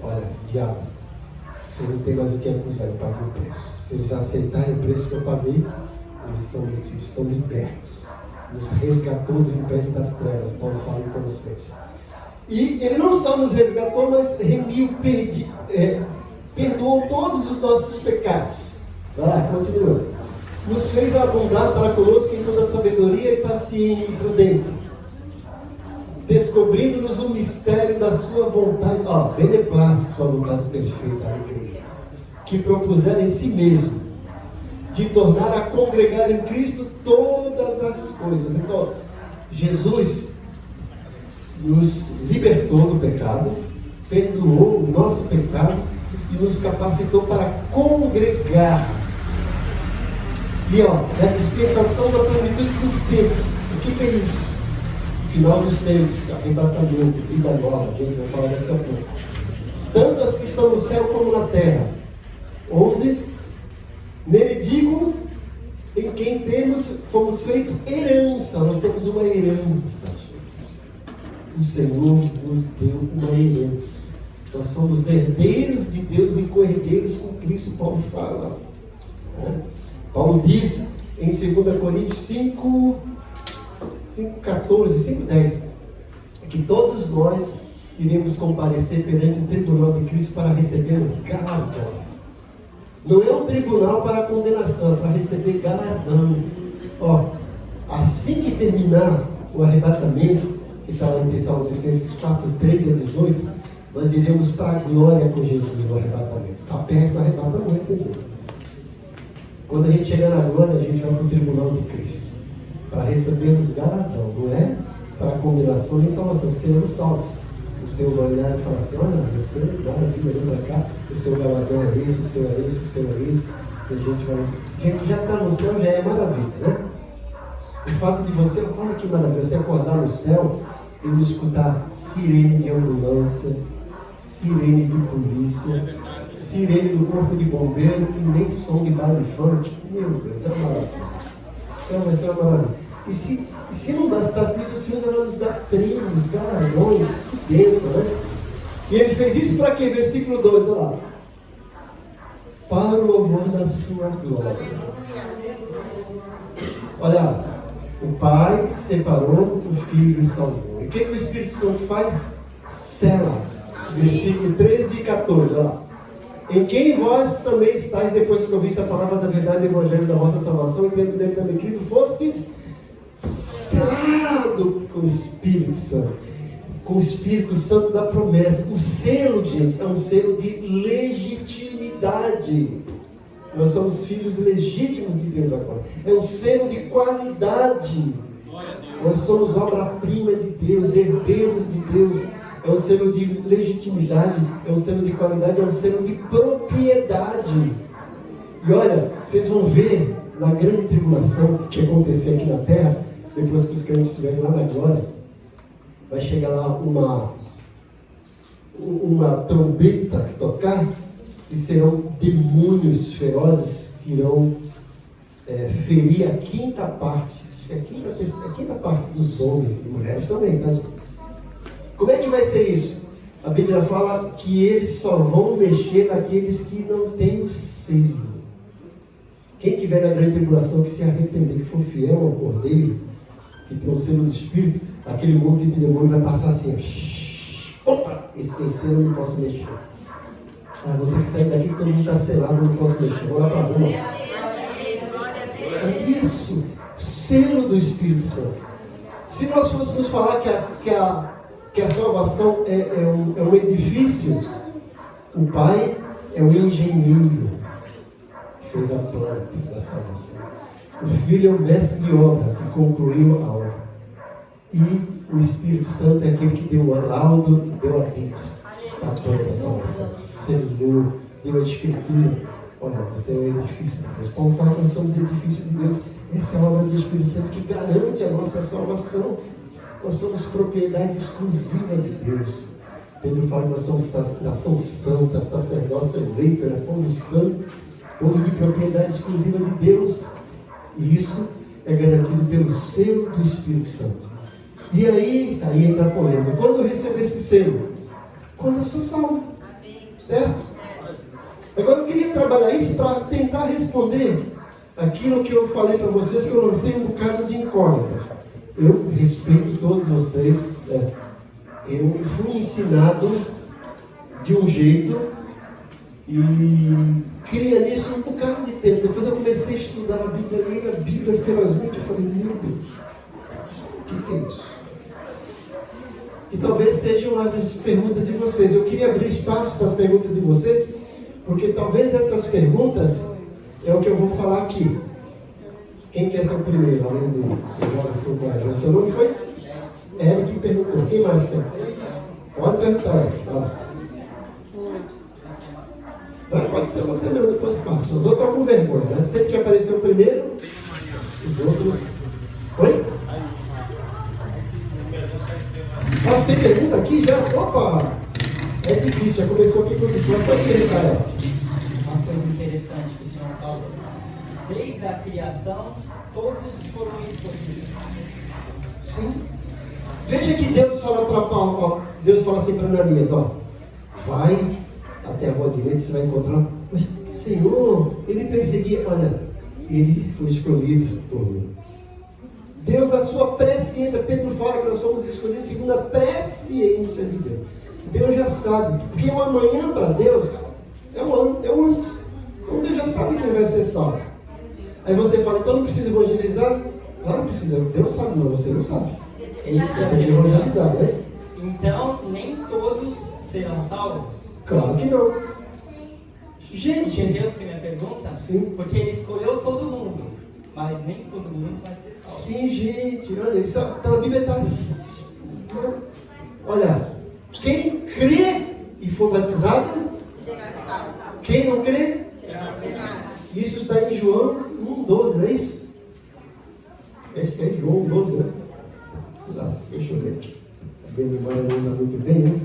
Olha, diabo, você não tem mais o que acusar, eu paguei o preço. Se eles aceitarem o preço que eu paguei, eles estão libertos. Nos resgatou do império das trevas, Paulo fala em Colossenses. E ele não só nos resgatou, mas perdoou todos os nossos pecados. Vai lá, continua. Nos fez abundar para conosco em toda sabedoria e paciência e prudência, descobrindo-nos o mistério da sua vontade, beneplácito, sua vontade perfeita, alegria, que propuseram em si mesmo, de tornar a congregar em Cristo todas as coisas. Então, Jesus nos libertou do pecado, perdoou o nosso pecado e nos capacitou para congregar. E na dispensação da plenitude dos tempos. O que é isso? final dos tempos, arrebatamento, vida nova, a gente vai falar daqui a pouco. Tanto as que estão no céu como na terra. 11. Nele digo, em quem fomos feitos herança. Nós temos uma herança. O Senhor nos deu uma herança. Nós somos herdeiros de Deus e co-herdeiros com Cristo, Paulo fala. Paulo diz em 2 Coríntios 5:10, que todos nós iremos comparecer perante o tribunal de Cristo para recebermos galardões. Não é um tribunal para condenação, é para receber galardão. Assim que terminar o arrebatamento, que está lá em Tessalonicenses 4:13-18, nós iremos para a glória com Jesus no arrebatamento. Está perto do arrebatamento, entendeu? Quando a gente chegar na glória, a gente vai para o tribunal de Cristo, para recebermos galardão, não é para condenação nem salvação, que seremos salvos. O Senhor vai olhar e falar assim: olha, você, maravilha, vem para cá, o seu galardão é isso, o seu é isso, o seu é isso. E a gente vai. Gente, já está no céu, já é maravilha, né? O fato de você, olha que maravilha, você acordar no céu e não escutar sirene de ambulância, sirene de polícia, sirene do corpo de bombeiro e nem som de baile funk. Meu Deus, é uma maravilha. O céu vai ser uma maravilha. E se não bastasse isso, o Senhor vai nos dar prêmios, galardões, que bênção, né? E ele fez isso para quê? Versículo 12, olha lá. Para o louvor da sua glória. Olha, o Pai separou, o Filho e salvou. E o que o Espírito Santo faz? Sela. Versículo 13 e 14, olha lá. Em quem vós também estáis, depois que ouviste a palavra da verdade do Evangelho da vossa salvação, e dentro dele também, querido, fostes selado com o Espírito Santo, com o Espírito Santo da promessa. O selo, gente, é um selo de legitimidade. Nós somos filhos legítimos de Deus agora. É um selo de qualidade. Nós somos obra-prima de Deus, herdeiros de Deus. É um selo de legitimidade, é um selo de qualidade, é um selo de propriedade. E olha, vocês vão ver na grande tribulação que acontecer aqui na terra, depois que os crentes estiverem lá na glória, vai chegar lá uma trombeta que tocar, e serão demônios ferozes que irão ferir a quinta parte, acho que a quinta parte dos homens e mulheres também, tá, gente? Como é que vai ser isso? A Bíblia fala que eles só vão mexer naqueles que não têm o selo. Quem tiver na grande tribulação, que se arrepender, que for fiel ao Cordeiro, que tem o selo do Espírito, aquele monte de demônio vai passar assim: opa, esse tem selo, eu não posso mexer. Vou ter que sair daqui porque todo mundo está selado, eu não posso mexer. Vou lá para a rua. É isso, selo do Espírito Santo. Se nós fôssemos falar que a salvação é um edifício, o Pai é o engenheiro que fez a planta da salvação. O Filho é o mestre de obra que concluiu a obra. E o Espírito Santo é aquele que deu o laudo, deu a pizza da planta da salvação. Selou, deu a escritura. Olha, você é o edifício de Deus. Paulo fala que nós somos edifício de Deus. Essa é a obra do Espírito Santo que garante a nossa salvação. Nós somos propriedade exclusiva de Deus. Pedro fala que nós somos nação santa, sacerdócio eleito, povo santo, povo de propriedade exclusiva de Deus. E isso é garantido pelo selo do Espírito Santo. E aí entra a polêmica. Quando eu recebo esse selo? Quando eu sou salvo. Certo? Agora eu queria trabalhar isso para tentar responder aquilo que eu falei para vocês, que eu lancei um bocado de incógnita. Eu respeito todos vocês. Eu fui ensinado de um jeito e cria nisso um bocado de tempo. Depois eu comecei a estudar a Bíblia, ler a Bíblia ferozmente. Eu falei: meu Deus, o que é isso? E talvez sejam as perguntas de vocês. Eu queria abrir espaço para as perguntas de vocês, porque talvez essas perguntas é o que eu vou falar aqui. Quem quer ser o primeiro, além do Jorge? O seu nome foi? Eric perguntou. Quem mais quer? Pode perguntar, Eric. Pode ser você mesmo, depois passa. Os outros estão com vergonha, né? Sempre que apareceu o primeiro, os outros... Oi? Opa! É difícil, já começou aqui com o diploma. Pode ir, Rafael. Uma coisa interessante que o Senhor falou. Desde a criação, todos foram escolhidos. Sim. Veja que Deus fala para Paulo, ó, Deus fala assim para Ananias, ó, vai até a rua direita, você vai encontrar. Mas, Senhor, ele perseguia, olha, ele foi escolhido por mim. Deus, na sua presciência, Pedro fala que nós fomos escolhidos segundo a presciência de Deus. Deus já sabe, porque o amanhã para Deus é o antes. Então Deus já sabe quem vai ser salvo. Aí você fala, então não precisa evangelizar? Claro que precisa, Deus sabe, mas você não sabe. Você tem que evangelizar, né? Então, nem todos serão salvos? Claro que não. Gente, Entendeu a minha pergunta? Sim. Porque ele escolheu todo mundo, mas nem todo mundo vai ser salvo. sim, gente, olha, isso tá na Bíblia, tá. Olha, quem crê e for batizado, quem não crê, isso está em João 1,12, não é isso? Esse é João 1,12, né? Deixa eu ver aqui. A minha memória não anda muito bem, né?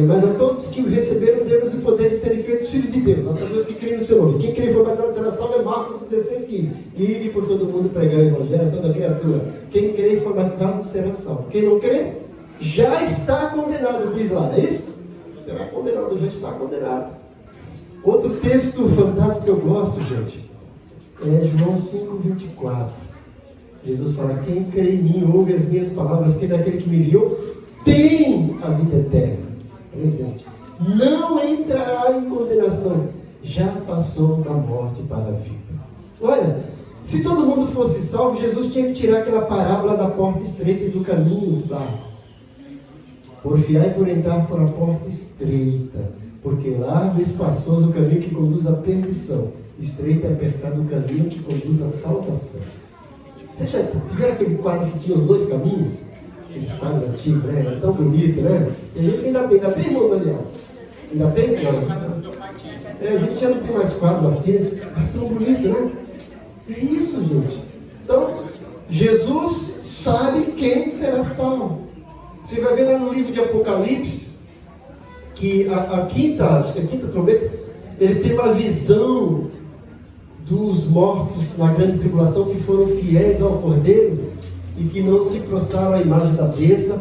Mas a todos que o receberam, deu-nos o poder de serem feitos filhos de Deus, a todos que creem no seu nome. Quem crê e foi batizado será salvo, é Marcos 16,15. Ide por todo mundo pregar o evangelho a toda criatura. Quem crê e foi batizado será salvo. Quem não crê, já está condenado, diz lá, é isso? Será condenado, já está condenado. Outro texto fantástico que eu gosto, gente, é João 5,24. Jesus fala, quem crê em mim, ouve as minhas palavras, quem é aquele que me enviou, tem a vida eterna. Presente. Não entrará em condenação, já passou da morte para a vida. Olha, se todo mundo fosse salvo, Jesus tinha que tirar aquela parábola da porta estreita e do caminho lá. Porfiar e por entrar por a porta estreita, porque largo e espaçoso o caminho que conduz à perdição, estreito e apertado o caminho que conduz à salvação. Vocês já tiveram aquele quadro que tinha os dois caminhos? Esse quadro antigo, né? Era tão bonito, né? Tem gente que ainda tem, irmão Daniel? Ainda tem? Não. A gente já não tem mais quadro assim, né? É tão bonito, né? É isso, gente. Então, Jesus sabe quem será salvo. Você vai ver lá no livro de Apocalipse, que a quinta trombeta, ele tem uma visão dos mortos na grande tribulação que foram fiéis ao Cordeiro e que não se prostraram à imagem da besta.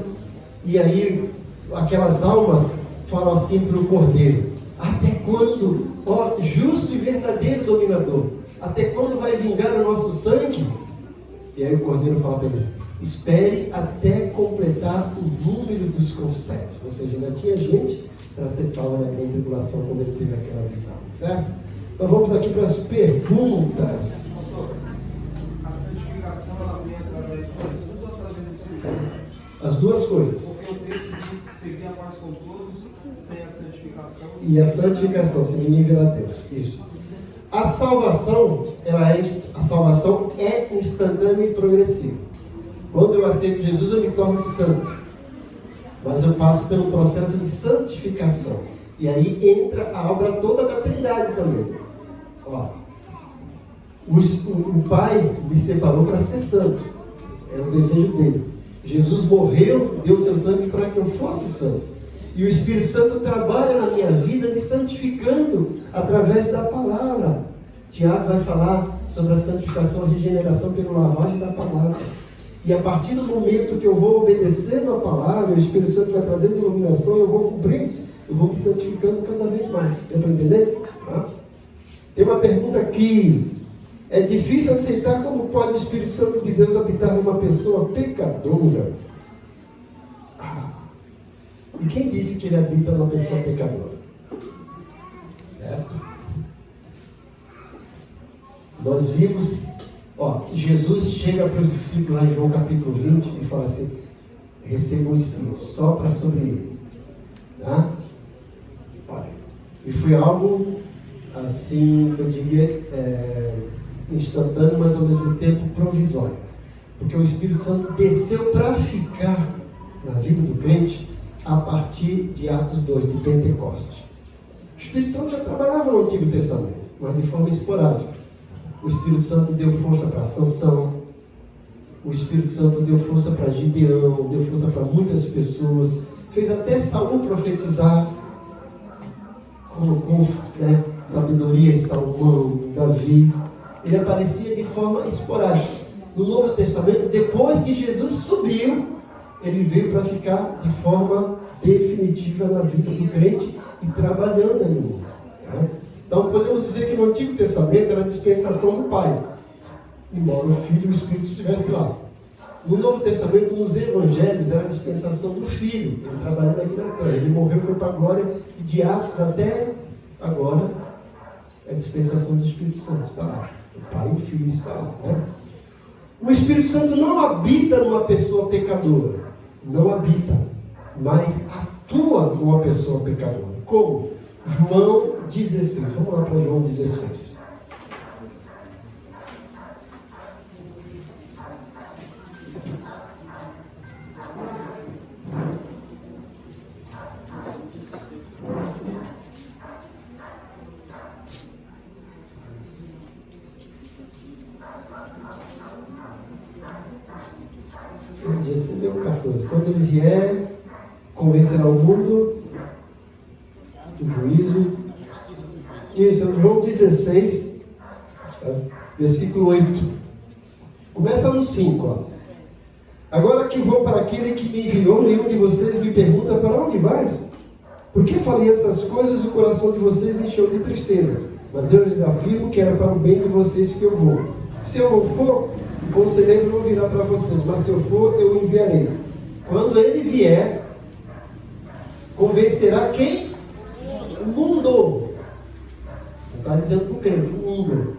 E aí aquelas almas falam assim para o Cordeiro, até quando, ó justo e verdadeiro dominador, até quando vai vingar o nosso sangue? E aí o Cordeiro fala para eles, espere até completar o número dos conceitos. Ou seja, ainda tinha gente para ser salva na grande tribulação quando ele teve aquela visão, certo? Então vamos aqui para as perguntas. A santificação ela vem através de Jesus ou através do Espírito Santo? As duas coisas. Porque o texto diz que seria mais com todos sem a santificação. E a santificação, se ninguém verá Deus. Isso. A salvação é instantânea e progressiva. Quando eu aceito Jesus, eu me torno santo. Mas eu passo pelo processo de santificação. E aí entra a obra toda da Trindade também. Ó, o Pai me separou para ser santo. É o desejo dele. Jesus morreu, deu seu sangue para que eu fosse santo. E o Espírito Santo trabalha na minha vida me santificando através da palavra. Tiago vai falar sobre a santificação, a regeneração pela lavagem da palavra. E a partir do momento que eu vou obedecendo a palavra, o Espírito Santo vai trazendo iluminação e eu vou cumprir, eu vou me santificando cada vez mais. Deu para entender? Tá? Tem uma pergunta aqui. É difícil aceitar como pode o Espírito Santo de Deus habitar numa pessoa pecadora. E quem disse que ele habita numa pessoa pecadora? Certo? Nós vimos, ó, Jesus chega para os discípulos lá em João capítulo 20 e fala assim, receba o Espírito, sopra sobre ele. Tá? Olha, e foi algo assim, que eu diria, instantâneo, mas ao mesmo tempo provisório. Porque o Espírito Santo desceu para ficar na vida do crente a partir de Atos 2, de Pentecostes. O Espírito Santo já trabalhava no Antigo Testamento, mas de forma esporádica. O Espírito Santo deu força para Sansão, o Espírito Santo deu força para Gideão, deu força para muitas pessoas. fez até Saul profetizar com sabedoria em Salomão, em Davi. Ele aparecia de forma esporádica. No Novo Testamento, depois que Jesus subiu, ele veio para ficar de forma definitiva na vida do crente e trabalhando no mundo. Tá? Então podemos dizer que no Antigo Testamento era a dispensação do Pai, embora o Filho e o Espírito estivessem lá. No Novo Testamento, nos Evangelhos, era a dispensação do Filho, ele trabalhando aqui na terra. Ele morreu, foi para a glória, e de Atos até agora é a dispensação do Espírito Santo. Está lá. O Pai e o Filho estão lá. Né? O Espírito Santo não habita numa pessoa pecadora. Não habita, mas atua numa pessoa pecadora. Como? João 16. Vamos lá para João 16. Deu 14. Quando ele vier, convencerá o mundo do juízo. Isso, é João 16, versículo 8. Começa no 5. Ó. Agora que vou para aquele que me enviou, nenhum de vocês me pergunta: para onde vais? Por que falei essas coisas? O coração de vocês encheu de tristeza. Mas eu lhes afirmo que era para o bem de vocês que eu vou. Se eu não for, o conselheiro não virá para vocês, mas se eu for, eu o enviarei. Quando ele vier, convencerá quem? O mundo. Não está dizendo para o crente, o mundo.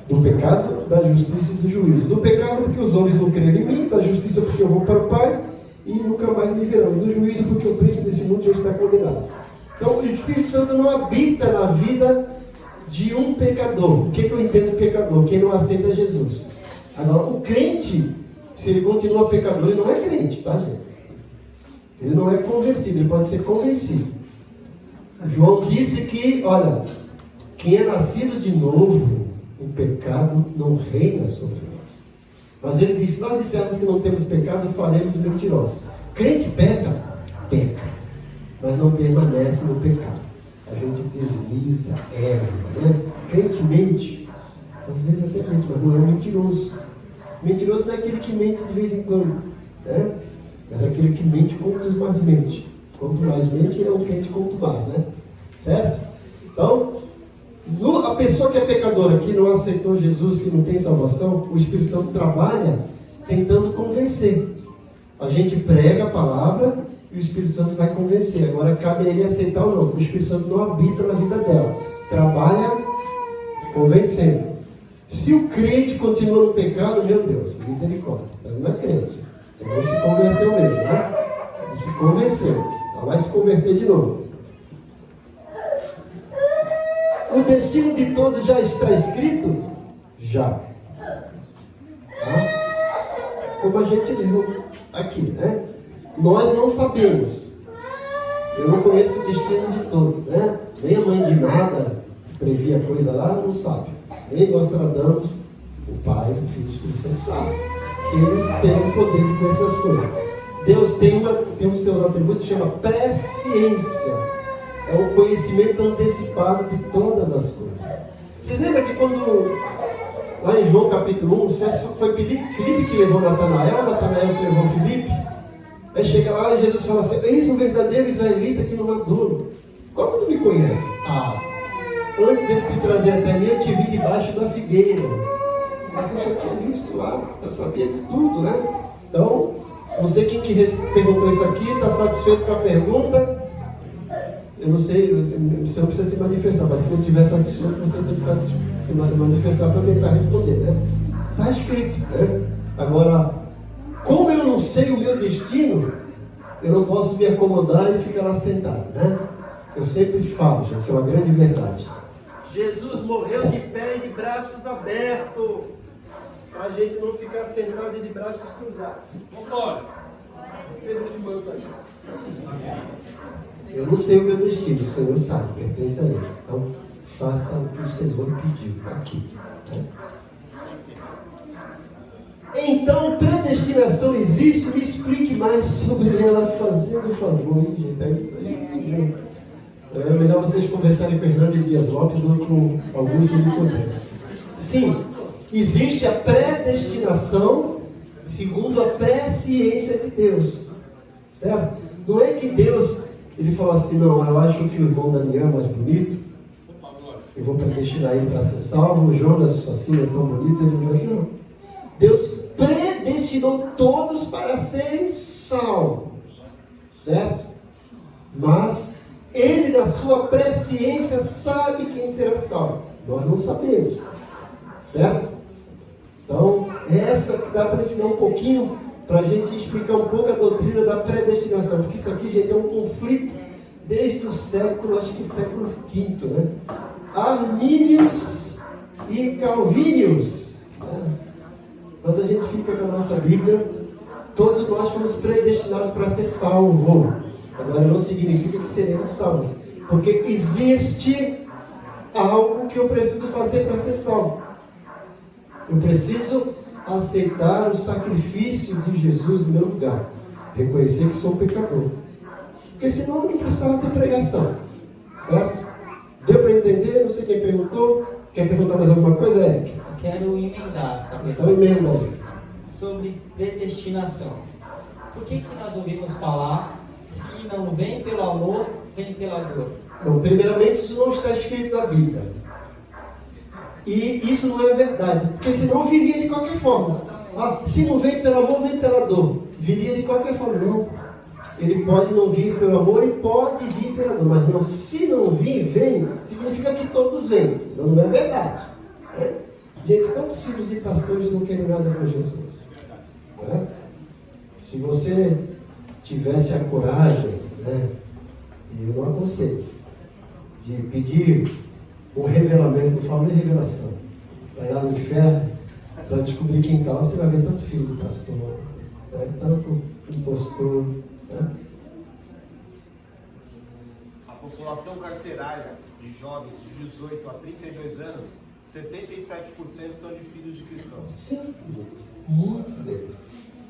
Do pecado, da justiça e do juízo. Do pecado, porque os homens não creram em mim. Da justiça, porque eu vou para o Pai e nunca mais me verão. E do juízo, porque o príncipe desse mundo já está condenado. Então, o Espírito Santo não habita na vida de um pecador. O que eu entendo pecador? Quem não aceita Jesus. Agora, o crente, se ele continua pecador, ele não é crente, tá, gente? Ele não é convertido, ele pode ser convencido. João disse que, olha, quem é nascido de novo, o pecado não reina sobre nós. Mas ele disse: se nós dissermos que não temos pecado, faremos mentirosos. Crente peca? Peca. Mas não permanece no pecado. A gente desliza, erra, né? Crente mente, às vezes até mente, mas não é mentiroso. Mentiroso não é aquele que mente de vez em quando, né? Mas é aquele que mente quanto mais mente. Quanto mais mente, é um crente quanto mais, né? Certo? Então, a pessoa que é pecadora, que não aceitou Jesus, que não tem salvação, o Espírito Santo trabalha tentando convencer. A gente prega a palavra e o Espírito Santo vai convencer. Agora cabe a ele aceitar ou não. O Espírito Santo não habita na vida dela. Trabalha convencendo. Se o crente continua no pecado, meu Deus, misericórdia. Ele não é crente. Ele não se converteu mesmo, né? Ele se convenceu. Ela vai se converter de novo. O destino de todos já está escrito? Já. Tá? Como a gente leu aqui, né? Nós não sabemos. Eu não conheço o destino de todos, né? Nem a mãe de nada, que previa coisa lá, não sabe. Nem Nostradamus, o Pai, o Filho e o Espírito Santo sabe. Ele tem o poder de conhecer as coisas. Deus tem os seus atributos que chama presciência. É o conhecimento antecipado de todas as coisas. Você lembra que quando, lá em João capítulo 1, foi Filipe que levou Natanael que levou Filipe? Aí chega lá e Jesus fala assim: eis um verdadeiro israelita que não há duro. Como tu me conhece? Antes dele te trazer até mim, eu te vi debaixo da figueira. Mas eu já tinha visto lá, eu sabia de tudo, né? Então, não sei quem que perguntou isso aqui, está satisfeito com a pergunta? Eu não sei, você não precisa se manifestar, mas se não estiver satisfeito, você tem que se manifestar para tentar responder, né? Está escrito, né? Agora, como eu não sei o meu destino, eu não posso me acomodar e ficar lá sentado, né? Eu sempre falo, gente, que é uma grande verdade. Jesus morreu de pé e de braços abertos, para a gente não ficar sentado e de braços cruzados. Vambora. Receba esse manto aí. Eu não sei o meu destino, o Senhor sabe, pertence a Ele. Então, faça o que o Senhor pediu aqui. Né? Então, predestinação existe? Me explique mais sobre ela, fazendo favor, hein, gente? É melhor vocês conversarem com Hernando Dias Lopes ou com Augusto Nicodemos. Sim, existe a predestinação segundo a presciência de Deus, certo? Não é que Deus, ele falou assim, não, eu acho que o irmão Daniel é mais bonito, eu vou predestinar ele para ser salvo, o Jonas assim é tão bonito, ele vai, não. Deus predestinou todos para serem salvos, certo? Mas Ele, na sua presciência, sabe quem será salvo. Nós não sabemos, certo? Então, é essa que dá para ensinar um pouquinho, para a gente explicar um pouco a doutrina da predestinação, porque isso aqui, gente, é um conflito desde o século, acho que século V, né? Armínios e Calvínios, né? Mas a gente fica com a nossa Bíblia, todos nós fomos predestinados para ser salvos. Agora não significa que seremos salvos, porque existe algo que eu preciso fazer para ser salvo. Eu preciso aceitar o sacrifício de Jesus no meu lugar, reconhecer que sou pecador, porque senão eu não precisava ter pregação, certo? Deu para entender? Não sei quem perguntou. Quer perguntar mais alguma coisa, Eric? Quero emendar, sabe? Então emenda aí. Sobre predestinação. Por que nós ouvimos falar, se não vem pelo amor, vem pela dor? Bom, primeiramente, isso não está escrito na Bíblia. E isso não é verdade, porque senão viria de qualquer forma. Ah, se não vem pelo amor, vem pela dor. Viria de qualquer forma, não. Ele pode não vir pelo amor e pode vir pela dor, mas não, se não vir, vem, significa que todos vêm. Não é verdade. É? Gente, quantos filhos de pastores não querem nada com Jesus? É? Se você tivesse a coragem, né, e eu não aconselho, de pedir um revelamento, não falo nem revelação, vai lá no inferno, para descobrir quem está lá, você vai ver tanto filho do pastor, né, tanto impostor. Né? A população carcerária de jovens de 18 a 32 anos, 77% são de filhos de cristãos. Sim, muitos deles.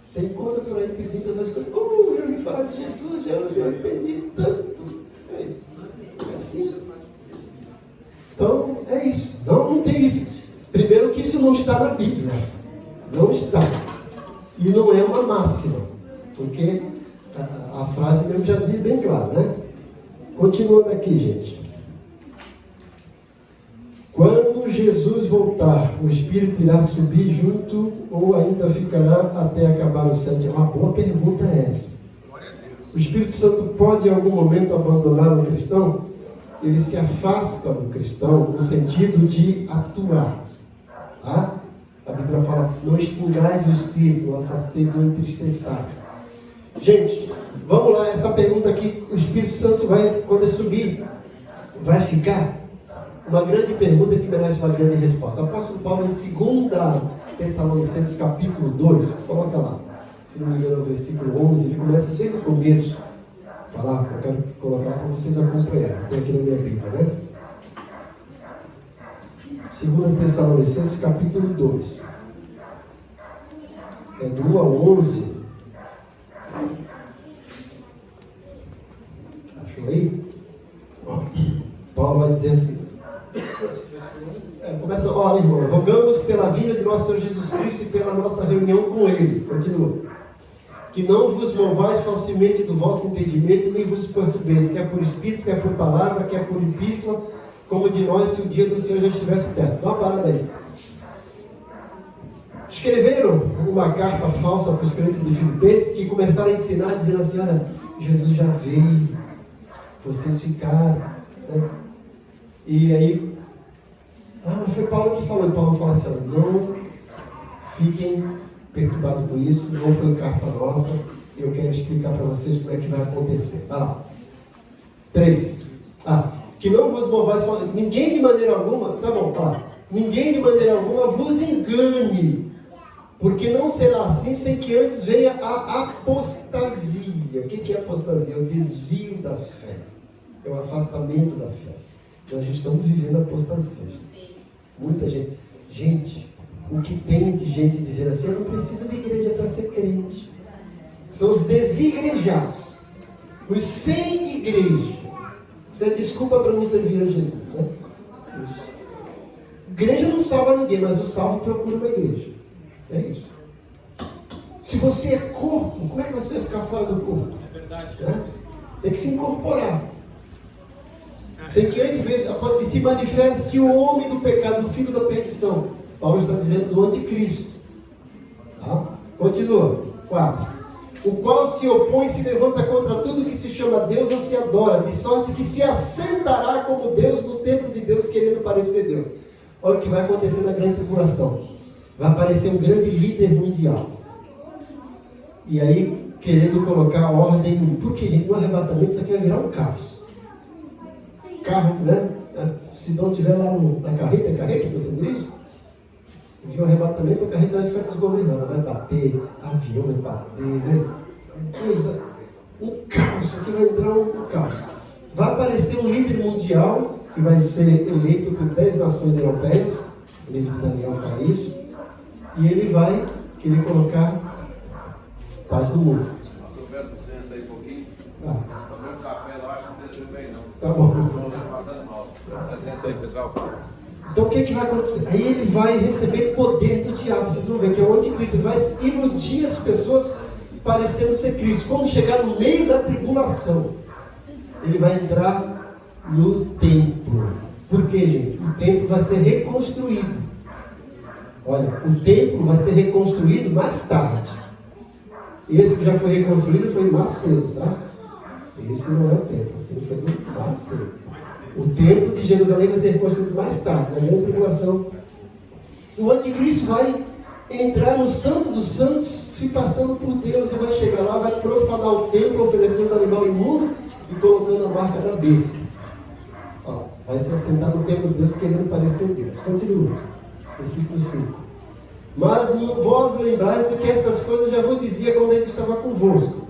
Você encontra por aí pedindo essas coisas. Eu ouvi falar de Jesus, já aprendi tanto. É isso. É assim. Então, é isso. Não tem isso. Primeiro que isso não está na Bíblia. Não está. E não é uma máxima. Porque a frase mesmo já diz bem claro, né? Continuando aqui, gente. Quando Jesus voltar, o Espírito irá subir junto ou ainda ficará até acabar o sétimo? Uma boa pergunta é essa. O Espírito Santo pode em algum momento abandonar o cristão? Ele se afasta do cristão no sentido de atuar. Tá? A Bíblia fala, não extingais o Espírito, não afasteis, não entristeçais. Gente, vamos lá, essa pergunta aqui, o Espírito Santo vai, quando subir, vai ficar? Uma grande pergunta que merece uma grande resposta. O apóstolo Paulo, em 2 Tessalonicenses, capítulo 2, coloca lá, se não me engano, no versículo 11, ele começa desde o começo a falar, eu quero colocar para vocês acompanharem, tem aqui na minha Bíblia, né? 2 Tessalonicenses, capítulo 2, é do 1 ao 11. Achou aí? Paulo vai dizer assim, começa, ora, irmão, rogamos pela vinda de nosso Senhor Jesus Cristo e pela nossa reunião com Ele. Continua. Que não vos movais falsamente do vosso entendimento, nem vos perturbeis, quer por espírito, quer por palavra, quer por epístola, como de nós se o dia do Senhor já estivesse perto. Dá uma parada aí. Escreveram uma carta falsa para os crentes de Filipenses, que começaram a ensinar, dizendo assim, olha, Jesus já veio, vocês ficaram, né? E aí, mas foi Paulo que falou, e Paulo fala assim, não fiquem perturbados com isso, não foi carta nossa, eu quero explicar para vocês como é que vai acontecer. Vai lá. 3. Que não vos movais, ninguém de maneira alguma, tá bom, tá lá. Ninguém de maneira alguma vos engane, porque não será assim sem que antes venha a apostasia. O que é apostasia? É o desvio da fé, é o afastamento da fé. Nós estamos vivendo apostasia. Muita gente. Gente, o que tem de gente dizendo assim, eu não preciso de igreja para ser crente. São os desigrejados, os sem igreja. Isso é desculpa para não servir a Jesus, né? Isso. Igreja não salva ninguém, mas o salvo procura uma igreja. É isso. Se você é corpo, como é que você vai ficar fora do corpo? É verdade. Né? Tem que se incorporar. Sem que antes vezes se manifeste o homem do pecado, o filho da perdição. Paulo está dizendo do anticristo. Tá? Continua. 4. O qual se opõe e se levanta contra tudo que se chama Deus ou se adora, de sorte que se assentará como Deus no templo de Deus, querendo parecer Deus. Olha o que vai acontecer na grande tribulação. Vai aparecer um grande líder mundial. E aí, querendo colocar a ordem. Porque, gente, no arrebatamento isso aqui vai virar um caos. Carro, né? Se não estiver lá na carreta, é carreta que você dirige? De um arrebatamento, a carreta vai ficar desgovernada, vai bater, avião vai bater, né? Coisa, um caos, isso aqui vai entrar um caos. Vai aparecer um líder mundial, que vai ser eleito por 10 nações europeias, o livro de Daniel fala isso, e ele vai querer colocar paz no mundo. Eu peço licença aí um pouquinho. Ah, Tomei um café lá, acho que não desceu bem não. tá bom. Estou passando mal. Dá licença aí, pessoal. Então o que vai acontecer? Aí ele vai receber poder do diabo. Vocês vão ver que é o anticristo. Ele vai iludir as pessoas parecendo ser Cristo. Quando chegar no meio da tribulação, ele vai entrar no templo. Por quê, gente? O templo vai ser reconstruído. Olha, o templo vai ser reconstruído mais tarde. Esse que já foi reconstruído foi mais cedo, tá? Esse não é o templo, ele foi do mais cedo. O templo de Jerusalém vai ser reconstruído mais tarde, na grande tribulação. O anticristo vai entrar no Santo dos Santos, se passando por Deus, e vai chegar lá, vai profanar o templo, oferecendo animal imundo e colocando a marca da besta. Ó, vai se assentar no templo de Deus, querendo parecer Deus. Continua. Versículo 5. Mas vós lembrai de que essas coisas já vos dizia quando ele estava convosco.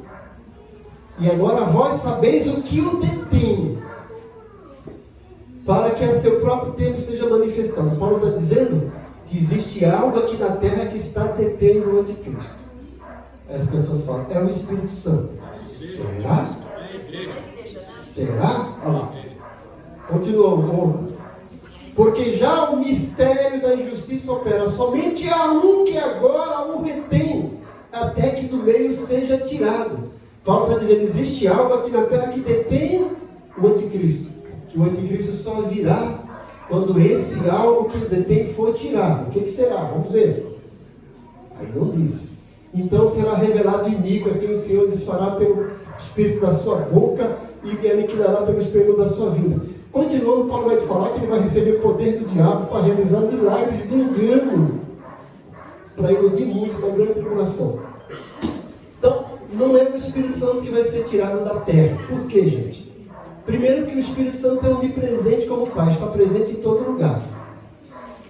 E agora vós sabeis o que o detém, para que a seu próprio tempo seja manifestado. Paulo está dizendo que existe algo aqui na terra que está detendo o anticristo. Aí as pessoas falam, é o Espírito Santo. Será? Será? Olha lá. Continua. Porque já o mistério da injustiça opera. Somente há um que agora o retém, até que do meio seja tirado. Paulo está dizendo, existe algo aqui na terra que detém o anticristo. Que o anticristo só virá quando esse algo que detém for tirado. O que será? Vamos ver. Aí não diz. Então será revelado o iníquo, a quem o Senhor desfará pelo espírito da sua boca e aniquilará pelo espírito da sua vida. Continuando, Paulo vai te falar que ele vai receber poder do diabo para realizar milagres de engano, para iludir muitos na grande tribulação. Então, não é o Espírito Santo que vai ser tirado da terra. Por quê, gente? Primeiro que o Espírito Santo é onipresente como Pai, está presente em todo lugar.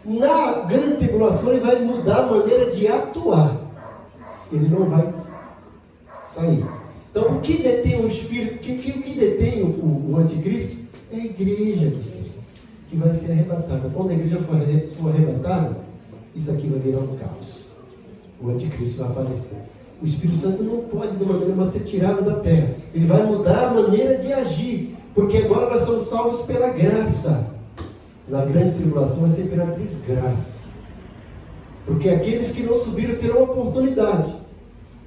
Na grande tribulação ele vai mudar a maneira de atuar. Ele não vai sair. Então o que detém o Espírito, o que detém o anticristo é a igreja do Senhor, que vai ser arrebatada. Quando a igreja for arrebatada, isso aqui vai virar um caos. O anticristo vai aparecer. O Espírito Santo não pode de uma maneira nenhuma ser tirado da terra. Ele vai mudar a maneira de agir. Porque agora nós somos salvos pela graça. Na grande tribulação vai ser pela desgraça. Porque aqueles que não subiram terão oportunidade.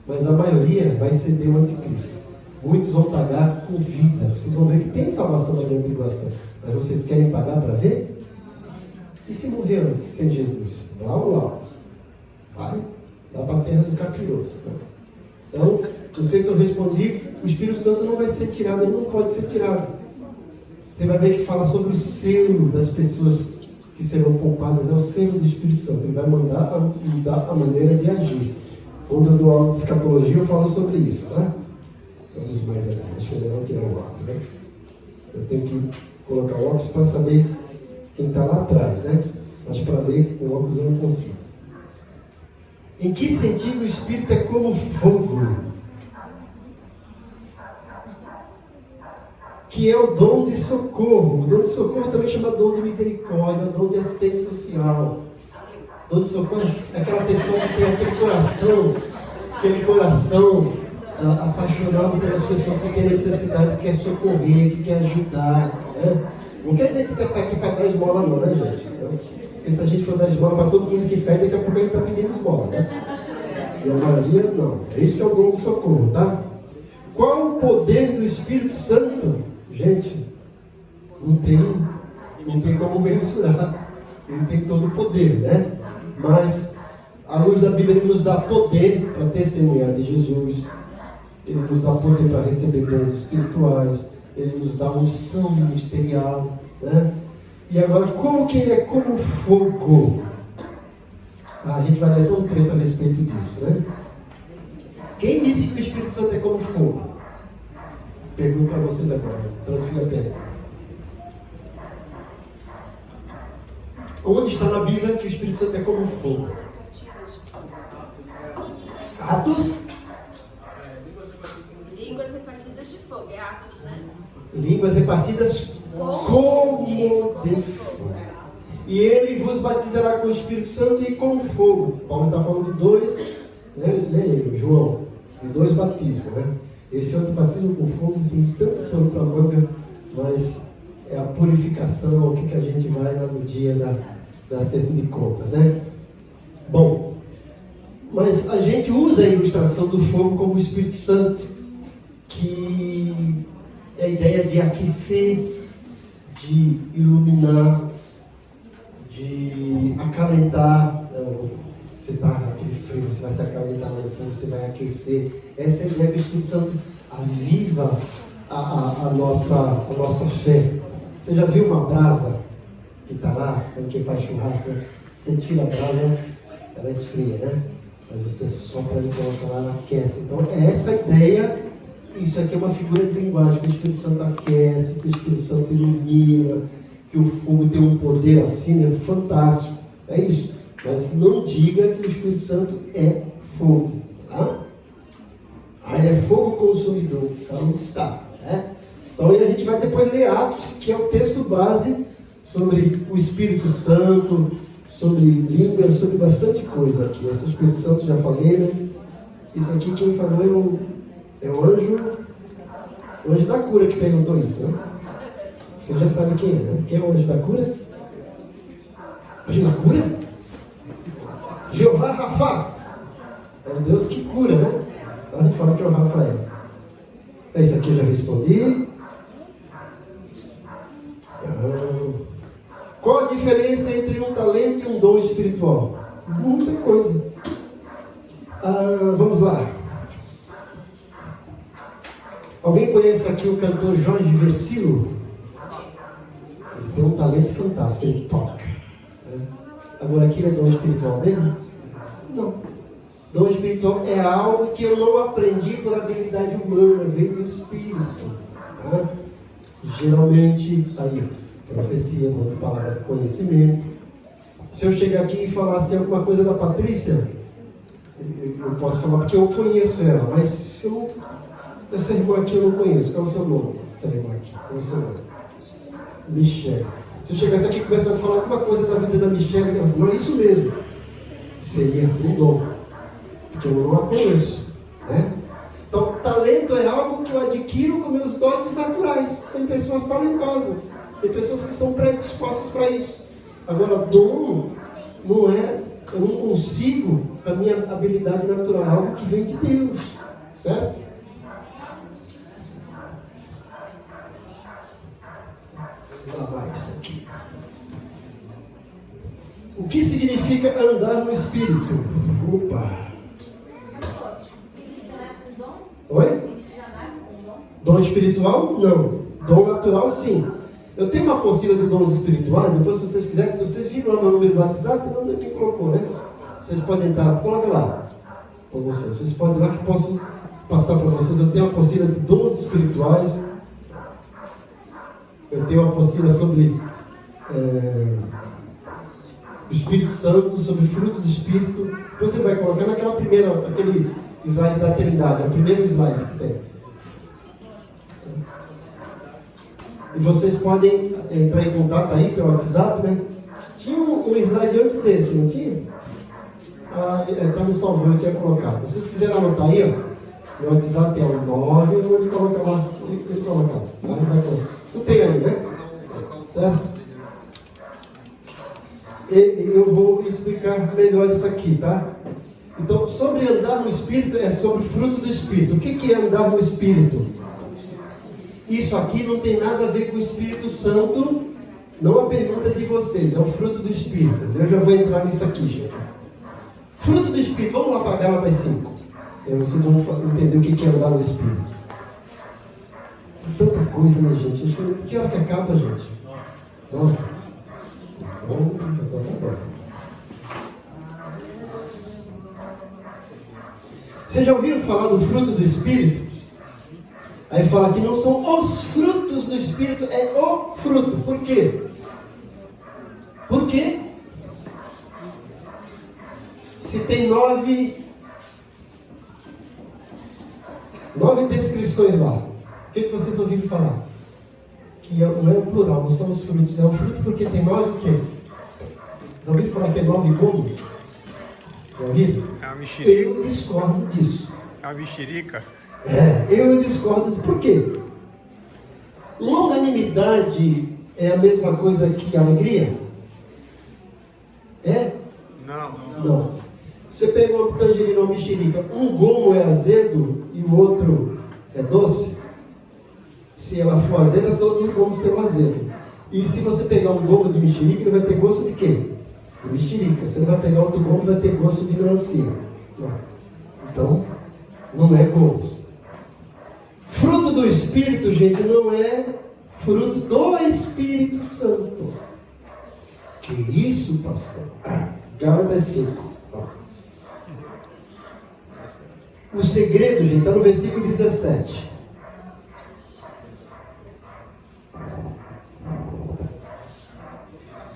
Mas a maioria vai ceder o anticristo. Muitos vão pagar com vida. Vocês vão ver que tem salvação na grande tribulação. Mas vocês querem pagar para ver? E se morrer antes sem Jesus? Lá ou lá? Vai. Dá para a terra do capiroto. Então, não sei se eu respondi. O Espírito Santo não vai ser tirado, ele não pode ser tirado. Você vai ver que fala sobre o selo das pessoas que serão poupadas, é o selo do Espírito Santo. Ele vai mudar a maneira de agir. Quando eu dou aula de escatologia, eu falo sobre isso, tá? Vamos mais aqui, deixa eu não tirar o óculos, né? Eu tenho que colocar o óculos para saber quem está lá atrás, né? Mas para ler com o óculos eu não consigo. Em que sentido o Espírito é como fogo? Que é o dom de socorro. O dom de socorro também chama dom de misericórdia, dom de assistência social. Dom de socorro é aquela pessoa que tem aquele coração apaixonado pelas pessoas que têm necessidade, que quer socorrer, que quer ajudar. Né? Não quer dizer que está aqui para dar esmola não, né, gente? Porque se a gente for dar esmola para todo mundo que pede, daqui a pouco a gente está pedindo esmola, né? E a maioria não. É isso que é o dom de socorro, tá? Qual o poder do Espírito Santo? Gente, não tem como mensurar. Ele tem todo o poder, né? Mas, à luz da Bíblia, ele nos dá poder para testemunhar de Jesus. Ele nos dá poder para receber dons espirituais. Ele nos dá unção ministerial, né? E agora, como que ele é como fogo? A gente vai ler até um texto a respeito disso, né? Quem disse que o Espírito Santo é como fogo? Pergunto para vocês agora, transfira a terra. Onde está na Bíblia que o Espírito Santo é como fogo? Atos? Línguas repartidas de fogo, é Atos, né? Línguas repartidas como de fogo. E ele vos batizará com o Espírito Santo e com fogo. Paulo está falando de dois, né, João? De dois batismos, né? Esse outro batismo com fogo tem tanto pano para manga, mas é a purificação, o que a gente vai lá no dia da acerto de contas, né? Bom, mas a gente usa a ilustração do fogo como o Espírito Santo, que é a ideia de aquecer, de iluminar, de acalentar. Você está naquele frio, você vai se acalentar lá no fogo, você vai aquecer. Essa é a ideia que o Espírito Santo aviva a nossa fé. Você já viu uma brasa que está lá, quando quem faz churrasco, né? Você tira a brasa, ela esfria, né? Aí você sopra e coloca lá, ela aquece. Então é essa a ideia. Isso aqui é uma figura de linguagem, que o Espírito Santo aquece, que o Espírito Santo ilumina, que o fogo tem um poder assim, né? Fantástico. É isso. Mas não diga que o Espírito Santo é fogo. Tá? Ele é fogo consumidor. Então está. Né? Então aí a gente vai depois ler Atos, que é o texto base sobre o Espírito Santo, sobre línguas, sobre bastante coisa aqui. Esse Espírito Santo já falei, né? Isso aqui quem falou é o anjo da cura que perguntou isso, né? Você já sabe quem é, né? Quem é o anjo da cura? Anjo da cura? Jeová Rafa. É o Deus que cura, né? Então a gente fala que é o Rafael. Esse aqui eu já respondi. Qual a diferença entre um talento e um dom espiritual? Muita coisa. Vamos lá. Alguém conhece aqui o cantor Jorge Versilo? Ele tem um talento fantástico, ele toca. Agora, aquilo é dom espiritual dele? Não. Dom espiritual é algo que eu não aprendi por habilidade humana, veio do Espírito. Tá? Geralmente, aí, profecia, dom de palavra de conhecimento. Se eu chegar aqui e falar assim alguma coisa da Patrícia, eu posso falar porque eu conheço ela, mas se essa irmã aqui eu não conheço. Qual é o seu nome? Essa irmã aqui, qual é o seu nome? Michele. Se eu chegasse aqui e começasse a falar alguma coisa da vida da Michele, eu não é isso mesmo. Seria um dom, porque eu não a conheço, né? Então, talento é algo que eu adquiro com meus dotes naturais. Tem pessoas talentosas, tem pessoas que estão predispostas para isso. Agora, dom não é, eu não consigo com a minha habilidade natural, é algo que vem de Deus, certo? Vou lavar isso aqui. O que significa andar no Espírito? Opa! Oi? Dom espiritual? Não. Dom natural, sim. Eu tenho uma apostila de dons espirituais. Depois, se vocês quiserem, vocês viram lá meu número do WhatsApp, não me colocou, né? Vocês podem entrar, coloca lá para vocês. Vocês podem ir lá que posso passar para vocês. Eu tenho uma apostila de dons espirituais. Eu tenho uma apostila sobre o Espírito Santo, sobre o fruto do Espírito. Depois ele vai colocar naquela primeira, aquele slide da Trindade, é o primeiro slide que tem. E vocês podem entrar em contato aí pelo WhatsApp, né? Tinha um um slide antes desse, não tinha? Está no salvo, eu tinha colocado. Se vocês quiserem anotar aí, ó, meu WhatsApp é o 9, eu vou colocar lá. Ele coloca lá. Não tem aí, né? Certo? Eu vou explicar melhor isso aqui, tá? Então, sobre andar no Espírito, é sobre o fruto do Espírito. O que é andar no Espírito? Isso aqui não tem nada a ver com o Espírito Santo, não a pergunta de vocês, é o fruto do Espírito. Eu já vou entrar nisso aqui, gente. Fruto do Espírito, vamos lá para Gálatas 5. Vocês vão entender o que é andar no Espírito. Tanta coisa, né, gente? Que hora que acaba, gente? 9. Então, já estou acabando. Vocês já ouviram falar do fruto do Espírito? Aí fala que não são os frutos do Espírito, é o fruto. Por quê? Por quê? Se tem 9 descrições lá, o que vocês ouviram falar? Que não é o plural, não são os frutos, é o fruto porque tem 9 o quê? Já ouviram falar que é 9 gomos? Já ouviram? É uma mexerica. Eu discordo disso. É uma mexerica. Eu discordo disso. Por quê? Longanimidade é a mesma coisa que alegria? É? Não. Você pega uma tangerina ou uma mexerica, um gomo é azedo e o outro é doce. Se ela for azeda, todos os gomos serão azedos. E se você pegar um gomo de mexerica, ele vai ter gosto de quê? De mexerica. Você não vai pegar outro gomo, vai ter gosto de melancia. Não. Então, não é gomos. Fruto do Espírito, gente, não é fruto do Espírito Santo. Que isso, pastor? Gálatas 5. O segredo, gente, está no versículo 17.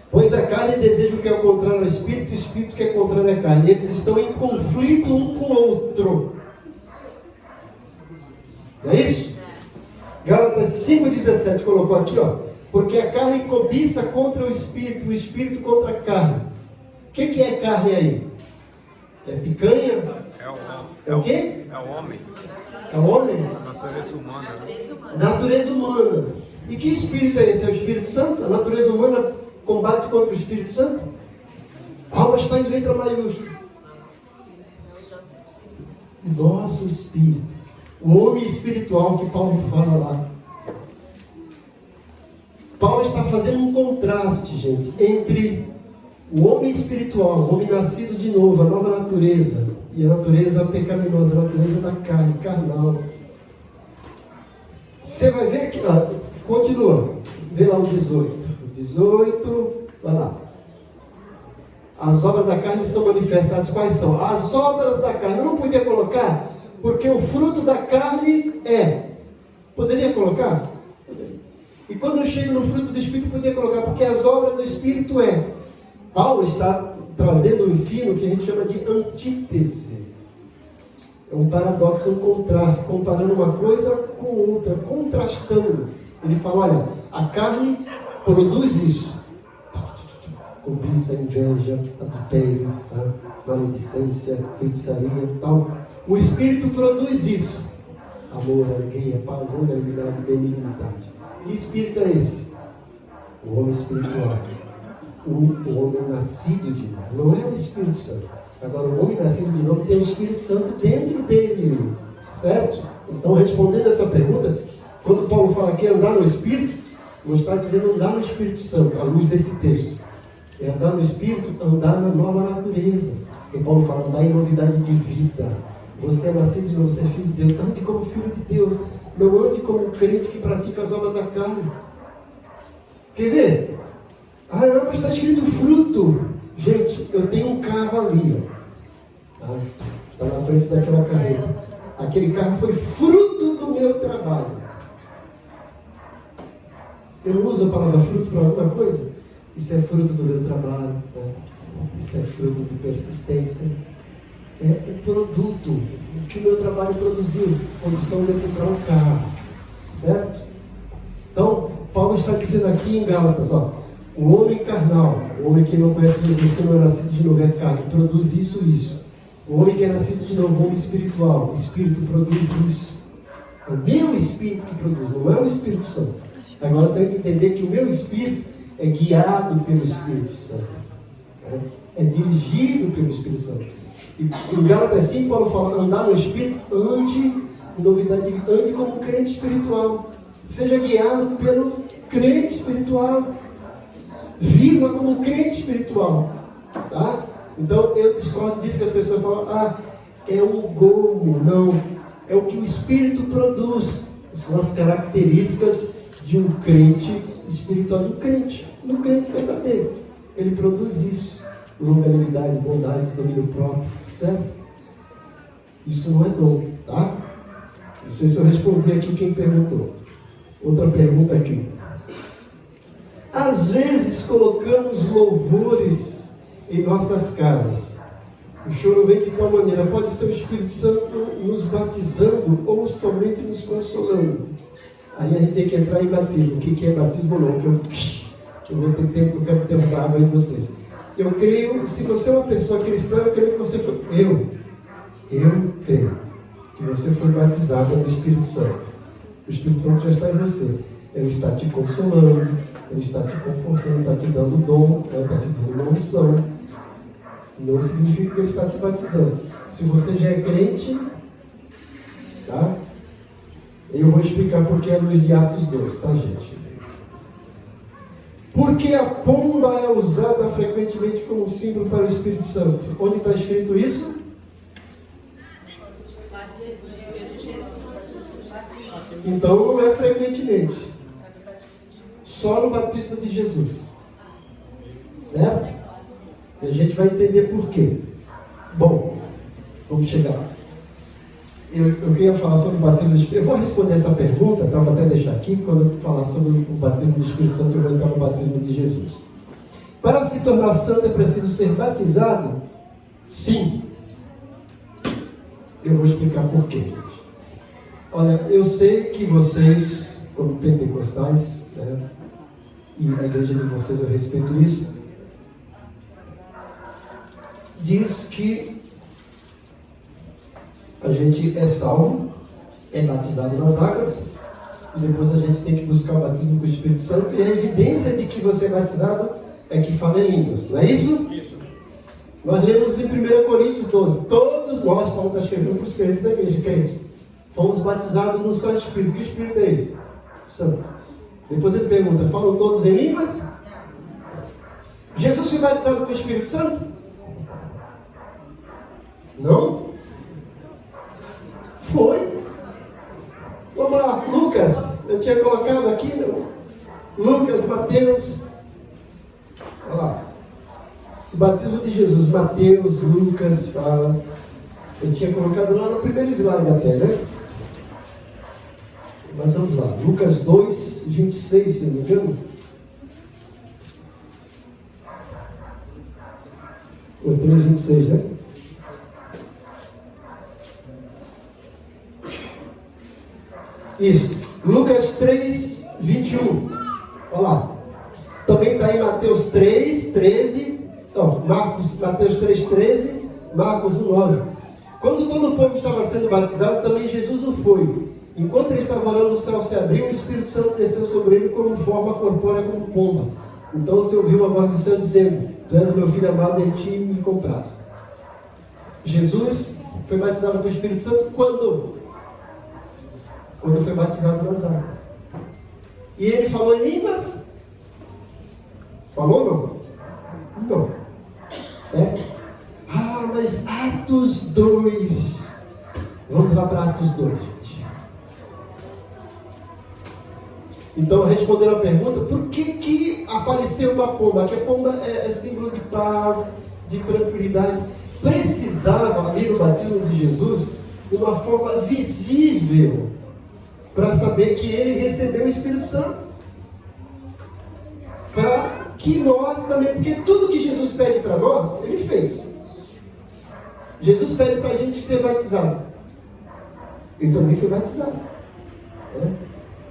Pois a carne deseja o que é o contrário ao Espírito, e o Espírito que é contrário à carne. Eles estão em conflito um com o outro. Não é isso? Gálatas 5,17 colocou aqui, ó. Porque a carne cobiça contra o Espírito contra a carne. O que é carne aí? É picanha? É o quê? É o homem. É o homem? Natureza humana. Natureza humana. E que espírito é esse? É o Espírito Santo? A natureza humana combate contra o Espírito Santo? Alma está em letra maiúscula. Nosso espírito. O homem espiritual que Paulo fala lá. Paulo está fazendo um contraste, gente, entre o homem espiritual, o homem nascido de novo, a nova natureza, e a natureza pecaminosa, a natureza da carne, carnal. Você vai ver que, continua, vê lá o 18. 18, vai lá. As obras da carne são manifestas. Quais são? As obras da carne. Eu não podia colocar, porque o fruto da carne é. Poderia colocar? Poderia. E quando eu chego no fruto do Espírito, eu poderia colocar, porque as obras do Espírito é. Paulo está trazendo um ensino que a gente chama de antítese. É um paradoxo, um contraste, comparando uma coisa com outra, contrastando. Ele fala, olha, a carne produz isso. Cobiça, inveja, adultério, maledicência, feitiçaria e tal. O Espírito produz isso. Amor, alegria, paz, longanimidade, benignidade. Que Espírito é esse? O homem espiritual. O homem nascido de novo. Não é o Espírito Santo. Agora, o homem nascido de novo tem o Espírito Santo dentro dele. Certo? Então, respondendo essa pergunta, quando Paulo fala aqui andar no Espírito, não está dizendo andar no Espírito Santo, à luz desse texto. É andar no Espírito, andar na nova natureza. E Paulo fala, andar em novidade de vida. Você é nascido de novo, você é filho de Deus. Ande como filho de Deus. Não ande como um crente que pratica as obras da carne. Quer ver? Não, mas está escrito fruto. Gente, eu tenho um carro ali. Está na frente daquela carreta. Aquele carro foi fruto do meu trabalho. Eu não uso a palavra fruto para alguma coisa? Isso é fruto do meu trabalho. Isso é fruto de persistência. É o produto, o que o meu trabalho produziu, condição de eu comprar um carro, certo? Então, Paulo está dizendo aqui em Gálatas, ó, O homem carnal, o homem que não conhece Jesus, que não é nascido de novo é carne, produz isso e isso. O homem que é nascido de novo, o homem espiritual, o Espírito produz isso. É o meu Espírito que produz, não é o Espírito Santo. Agora eu tenho que entender que o meu Espírito é guiado pelo Espírito Santo. É dirigido pelo Espírito Santo. E em Gálatas 5, Paulo fala, andar no Espírito, ande, novidade, ande como crente espiritual. Seja guiado pelo crente espiritual. Viva como crente espiritual. Tá? Então eu discordo disso que as pessoas falam, é um gomo. Não, é o que o Espírito produz. São as características de um crente espiritual, do crente verdadeiro. Ele produz isso: longanimidade, bondade, domínio próprio, certo? Isso não é dom, tá? Não sei se eu respondi aqui quem perguntou. Outra pergunta aqui. Às vezes colocamos louvores em nossas casas. O choro vem de tal maneira, pode ser o Espírito Santo nos batizando ou somente nos consolando. Aí a gente tem que entrar em batismo. O que é batismo ou não? Eu vou ter tempo, eu quero derrubar água em vocês. Eu creio, se você é uma pessoa cristã, eu creio que você foi. Eu creio que você foi batizado no Espírito Santo. O Espírito Santo já está em você. Ele está te consolando, ele está te confortando, está te dando dom, está te dando uma unção. Não significa que ele está te batizando. Se você já é crente, tá? Eu vou explicar porque é a luz de Atos 2, tá, gente? Porque a pomba é usada frequentemente como símbolo para o Espírito Santo. Onde está escrito isso? Então não é frequentemente. Só no batismo de Jesus. Certo? E a gente vai entender por quê. Bom, vamos chegar lá. Eu queria falar sobre o batismo do Espírito. Eu vou responder essa pergunta, tá? Vou até deixar aqui. Quando eu falar sobre o batismo do Espírito Santo, eu vou entrar no batismo de Jesus. Para se tornar santo é preciso ser batizado? Sim. Eu vou explicar por quê, gente. Olha, eu sei que vocês, como pentecostais, né, e a igreja de vocês, eu respeito isso, diz que a gente é salvo, é batizado nas águas, e depois a gente tem que buscar o batismo com o Espírito Santo, e a evidência de que você é batizado é que fala em línguas, não é isso? Isso. Nós lemos em 1 Coríntios 12, todos nós, Paulo está escrevendo para os crentes da igreja, crentes, fomos batizados no Santo Espírito. Que Espírito é esse? Santo. Depois ele pergunta, falam todos em línguas? Jesus foi batizado com o Espírito Santo? Não? Foi. Vamos lá, Lucas, eu tinha colocado aqui, não? Lucas, Mateus, olha lá, o batismo de Jesus, Mateus, Lucas, fala, eu tinha colocado lá no primeiro slide até, né? Mas vamos lá, Lucas 2, 26, se não me engano. Ou 3, 26, né? Isso, Lucas 3, 21. Olha lá. Também está em Mateus 3, 13. Não, Mateus 3, 13. Marcos 1, 9. Quando todo o povo estava sendo batizado, também Jesus o foi. Enquanto ele estava orando, o céu se abriu e o Espírito Santo desceu sobre ele como forma corpórea, como pomba. Então se ouviu uma voz do céu dizendo: Tu és o meu filho amado, em ti me comprazo. Jesus foi batizado com o Espírito Santo quando? Quando foi batizado nas águas. E ele falou em línguas? Falou não? Não. Certo? Mas Atos 2. Vamos lá para Atos 2, gente. Então, respondendo a pergunta, por que apareceu uma pomba? Que a pomba é símbolo de paz, de tranquilidade. Precisava, ali no batismo de Jesus, uma forma visível para saber que ele recebeu o Espírito Santo. Para que nós também, porque tudo que Jesus pede para nós, ele fez. Jesus pede para a gente ser batizado. Eu também fui batizado.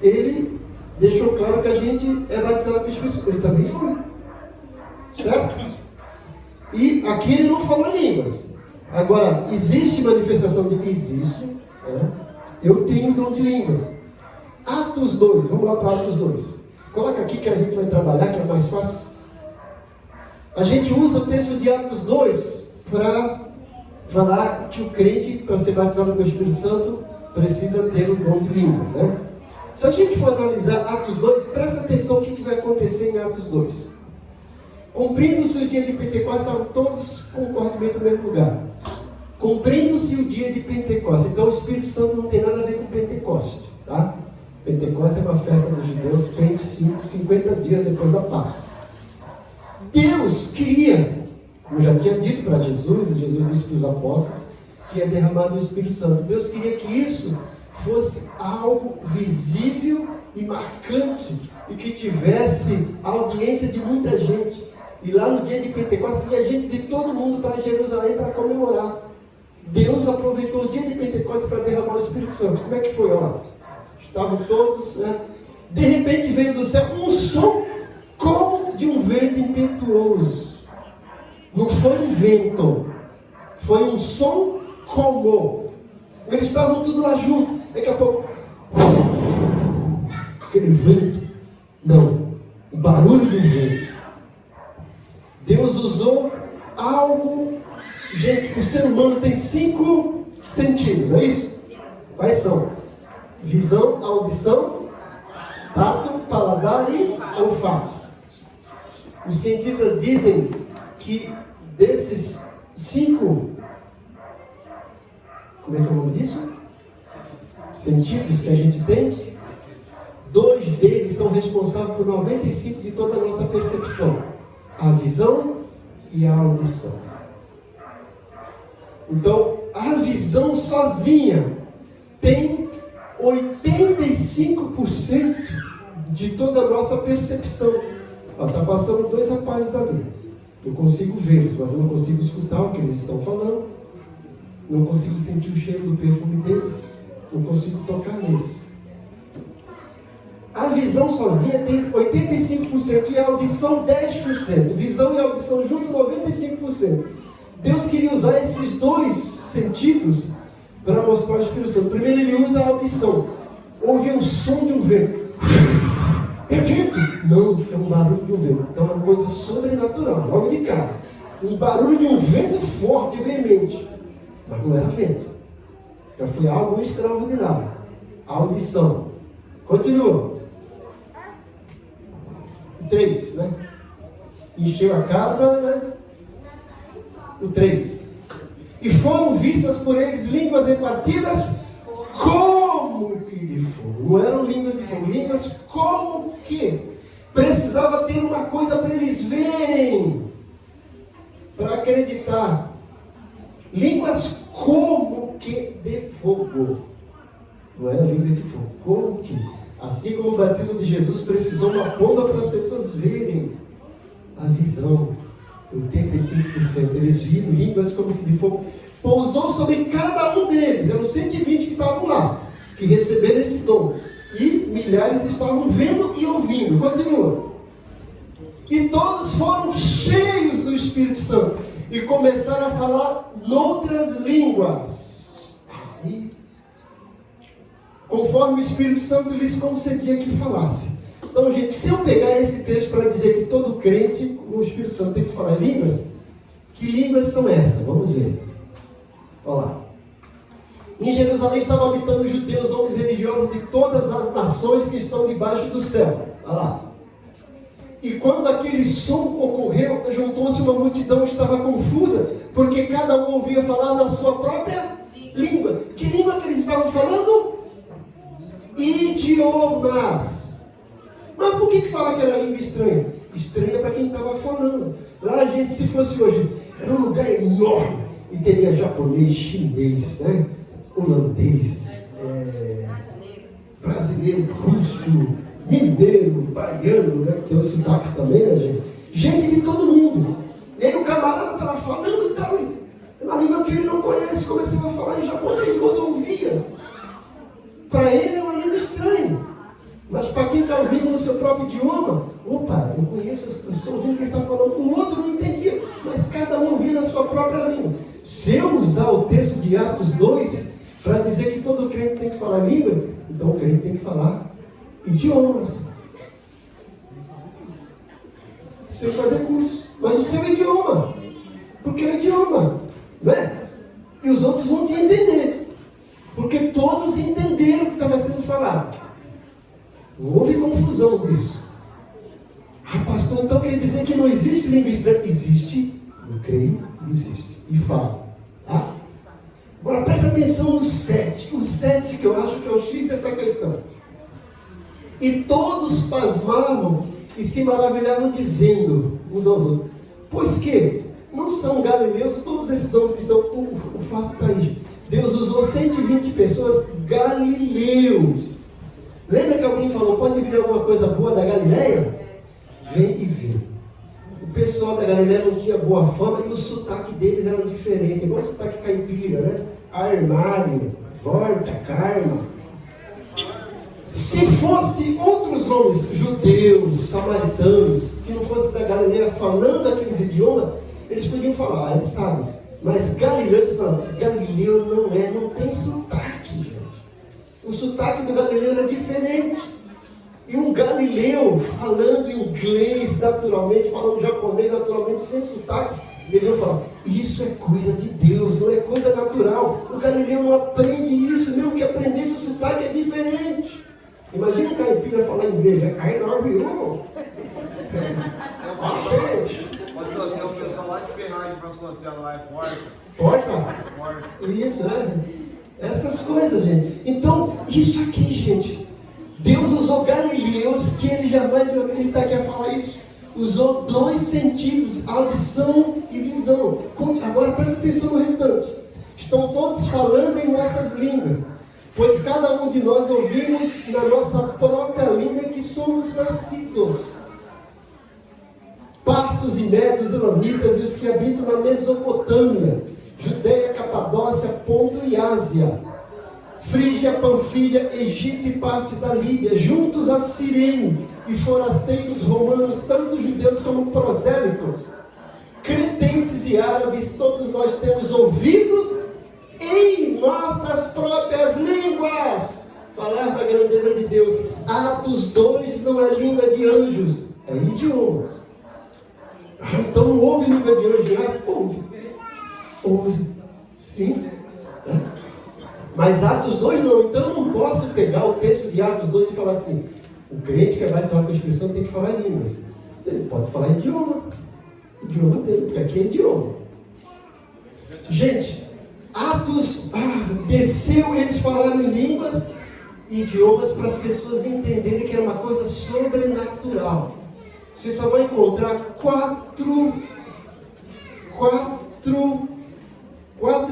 Ele deixou claro que a gente é batizado com o Espírito Santo. Ele também foi. certo? E aqui ele não falou línguas. Agora, existe manifestação de... Existe. Eu tenho dom de línguas. Atos 2, vamos lá para Atos 2. Coloca aqui que a gente vai trabalhar, que é mais fácil. A gente usa o texto de Atos 2 para falar que o crente, para ser batizado pelo Espírito Santo, precisa ter o dom de línguas, né? Se a gente for analisar Atos 2, presta atenção o que vai acontecer em Atos 2. Cumprindo-se o dia de Pentecostes, estavam todos concordemente no mesmo lugar. Cumprindo-se o dia de Pentecostes. Então o Espírito Santo não tem nada a ver com Pentecostes, tá? Pentecostes é uma festa dos judeus, 25, 50 dias depois da Páscoa. Deus queria, como já tinha dito para Jesus, e Jesus disse para os apóstolos, que ia derramar o Espírito Santo. Deus queria que isso fosse algo visível e marcante, e que tivesse a audiência de muita gente. E lá no dia de Pentecostes, tinha gente de todo mundo para Jerusalém para comemorar. Deus aproveitou o dia de Pentecostes para derramar o Espírito Santo. Como é que foi? Olha lá. Estavam todos, né? De repente veio do céu um som como de um vento impetuoso. Não foi um vento, foi um som como. Eles estavam tudo lá juntos. Daqui a pouco, aquele vento. Não, o barulho do vento. Deus usou algo. Gente, o ser humano tem 5 sentidos, é isso? Quais são? Visão, audição, tato, paladar e olfato. Os cientistas dizem que desses 5, como é que é o nome disso? Sentidos que a gente tem, 2 deles são responsáveis por 95% de toda a nossa percepção: a visão e a audição. Então, a visão sozinha tem 85% de toda a nossa percepção. Está passando 2 rapazes ali. Eu consigo vê-los, mas eu não consigo escutar o que eles estão falando. Não consigo sentir o cheiro do perfume deles. Não consigo tocar neles. A visão sozinha tem 85% e a audição 10%. Visão e audição juntos 95%. Deus queria usar esses 2 sentidos para mostrar o Espírito Santo. Primeiro ele usa a audição. Ouve um som de um vento. É vento? Não, é um barulho de um vento. Então é uma coisa sobrenatural, logo de cara. Um barulho de um vento forte e veemente. Mas não era vento. Já foi algo extraordinário. A audição. Continua. 3, né? Encheu a casa, né? O 3. E foram vistas por eles línguas repartidas como que de fogo. Não eram línguas de fogo, línguas como que. Precisava ter uma coisa para eles verem, para acreditar. Línguas como que de fogo. Não era língua de fogo, como que. Assim como o batismo de Jesus precisou uma pomba para as pessoas verem a visão. 85%. Eles viram línguas como que de fogo. Pousou sobre cada um deles. Eram 120 que estavam lá, que receberam esse dom. E milhares estavam vendo e ouvindo. Continua. E todos foram cheios do Espírito Santo. E começaram a falar noutras línguas. Aí, conforme o Espírito Santo lhes concedia que falasse. Então, gente, se eu pegar esse texto para dizer que todo crente, o Espírito Santo tem que falar em línguas, que línguas são essas? Vamos ver. Olha lá. Em Jerusalém estavam habitando judeus, homens religiosos de todas as nações que estão debaixo do céu. Olha lá. E quando aquele som ocorreu, juntou-se uma multidão, estava confusa, porque cada um ouvia falar na sua própria língua. Que língua que eles estavam falando? Idiomas. Mas por que fala que era língua estranha? Estranha para quem estava falando. Lá, gente, se fosse hoje, era um lugar enorme. E teria japonês, chinês, né? Holandês, brasileiro, russo, mineiro, baiano, né? Tem os sotaques também, né, gente? Gente de todo mundo. E aí o camarada estava falando e tal, na língua que ele não conhece, começava a falar em japonês, quando ouvia. Para ele era uma língua estranha. Mas para quem está ouvindo no seu próprio idioma, opa, eu conheço, eu estou ouvindo o que ele está falando. O outro não entendia, mas cada um ouvia na sua própria língua. Se eu usar o texto de Atos 2 para dizer que todo crente tem que falar língua, então o crente tem que falar idiomas. Sem fazer curso. Mas o seu idioma. Porque é o idioma. Né? E os outros vão te entender. Porque todos entenderam o que estava sendo falado. Não houve confusão disso. Ah, pastor, então quer dizer que não existe língua estranha? Existe, eu creio, existe. E falo. Tá? Agora presta atenção no 7. O 7 que eu acho que é o X dessa questão. E todos pasmavam e se maravilhavam dizendo uns aos outros: pois que não são galileus todos esses homens que estão... O fato está aí. Deus usou 120 pessoas galileus. Lembra que alguém falou, pode vir alguma coisa boa da Galileia? Vem e vê. O pessoal da Galileia não tinha boa fama e o sotaque deles era diferente. Igual o sotaque caipira, né? Armário, Vorta, Karma. Se fosse outros homens, judeus, samaritanos, que não fossem da Galileia falando aqueles idiomas, eles podiam falar, eles sabem. Mas galileus, Galileu não tem sotaque, gente. O sotaque do Galileu era diferente. E um galileu falando inglês naturalmente, falando japonês naturalmente, sem sotaque, eles vão falar, isso é coisa de Deus, não é coisa natural. O galileu não aprende isso, mesmo que aprendesse o sotaque é diferente. Imagina um caipira falar inglês, I love you. Pastor, tem um pessoal lá de Ferrari de Vasconcelos lá, é forte. Forte? Isso, né? Essas coisas, gente. Então, isso aqui, gente. Deus usou galileus, que ele jamais vai acreditar que ia falar isso. Usou 2 sentidos, audição e visão. Agora presta atenção no restante. Estão todos falando em nossas línguas, pois cada um de nós ouvimos na nossa própria língua que somos nascidos. Partos e médios, elamitas e os que habitam na Mesopotâmia, Judeia, Capadócia, Ponto e Ásia, Frígia, Panfilha, Egito e partes da Líbia, juntos a Cirene e forasteiros romanos, tanto judeus como prosélitos, cretenses e árabes, todos nós temos ouvidos em nossas próprias línguas falar da grandeza de Deus. Atos 2 não é língua de anjos, é idiomas. Então não houve língua de anjos? Houve. Sim. Mas Atos 2 não. Então eu não posso pegar o texto de Atos 2 e falar assim, o crente que vai batizado com o Espírito Santo tem que falar em línguas. Ele pode falar idioma. Idioma dele, porque aqui é idioma. Gente, Atos desceu, eles falaram em línguas e idiomas para as pessoas entenderem que era uma coisa sobrenatural. Você só vai encontrar quatro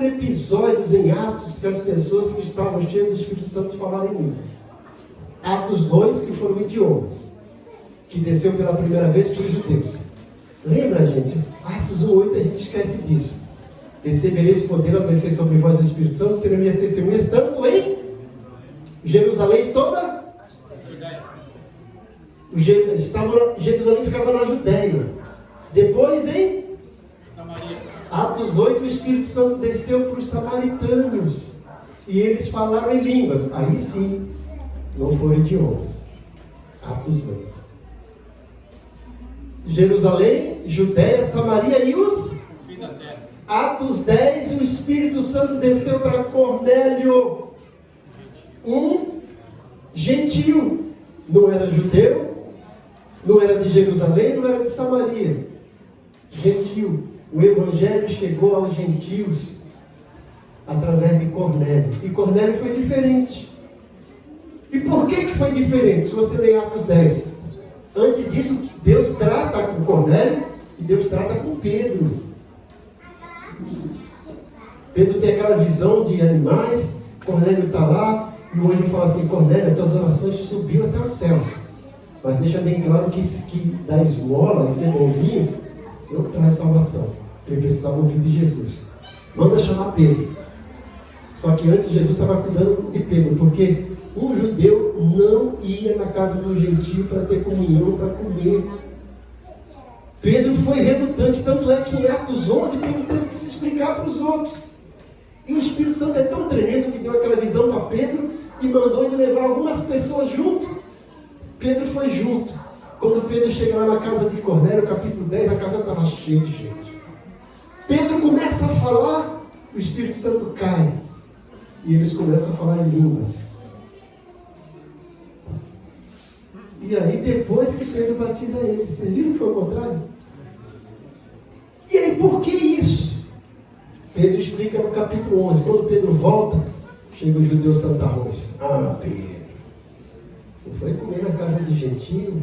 episódios em Atos que as pessoas que estavam cheias do Espírito Santo falaram em línguas. Atos 2, que foram idiomas, que desceu pela primeira vez para os judeus. Lembra, gente? Atos 1:8, a gente esquece disso. Recebereis poder ao descer sobre vós o Espírito Santo, serão minhas testemunhas, tanto em Jerusalém e toda... Jerusalém ficava na Judéia. Depois em Samaria. Atos 8, o Espírito Santo desceu para os samaritanos. E eles falaram em línguas. Aí sim, não foram idiomas. Atos 8. Jerusalém, Judéia, Samaria e os... Atos 10, o Espírito Santo desceu para Cornélio. Um gentil. Não era judeu, não era de Jerusalém, não era de Samaria. Gentil. O Evangelho chegou aos gentios através de Cornélio. E Cornélio foi diferente. E por que foi diferente? Se você ler Atos 10. Antes disso, Deus trata com Cornélio e Deus trata com Pedro. Pedro tem aquela visão de animais, Cornélio está lá, e o anjo fala assim, Cornélio, as tuas orações subiu até os céus. Mas deixa bem claro que dar esmola e ser bonzinho não traz salvação. Ele precisava ouvir de Jesus. Manda chamar Pedro. Só que antes Jesus estava cuidando de Pedro, porque Um judeu não ia na casa do gentio para ter comunhão, para comer. Pedro foi relutante, tanto é que em Atos 11 Pedro teve que se explicar para os outros. E o Espírito Santo é tão tremendo que deu aquela visão para Pedro e mandou ele levar algumas pessoas junto. Pedro foi junto. Quando Pedro chega lá na casa de Cornélio, capítulo 10, a casa estava cheia de gente. Pedro começa a falar, o Espírito Santo cai. E eles começam a falar em línguas. E aí depois que Pedro batiza eles, vocês viram que foi o contrário? E aí por que isso? Pedro explica no capítulo 11, quando Pedro volta, chega o judeu santarrões. Ah, Pedro, tu foi comer na casa de gentio?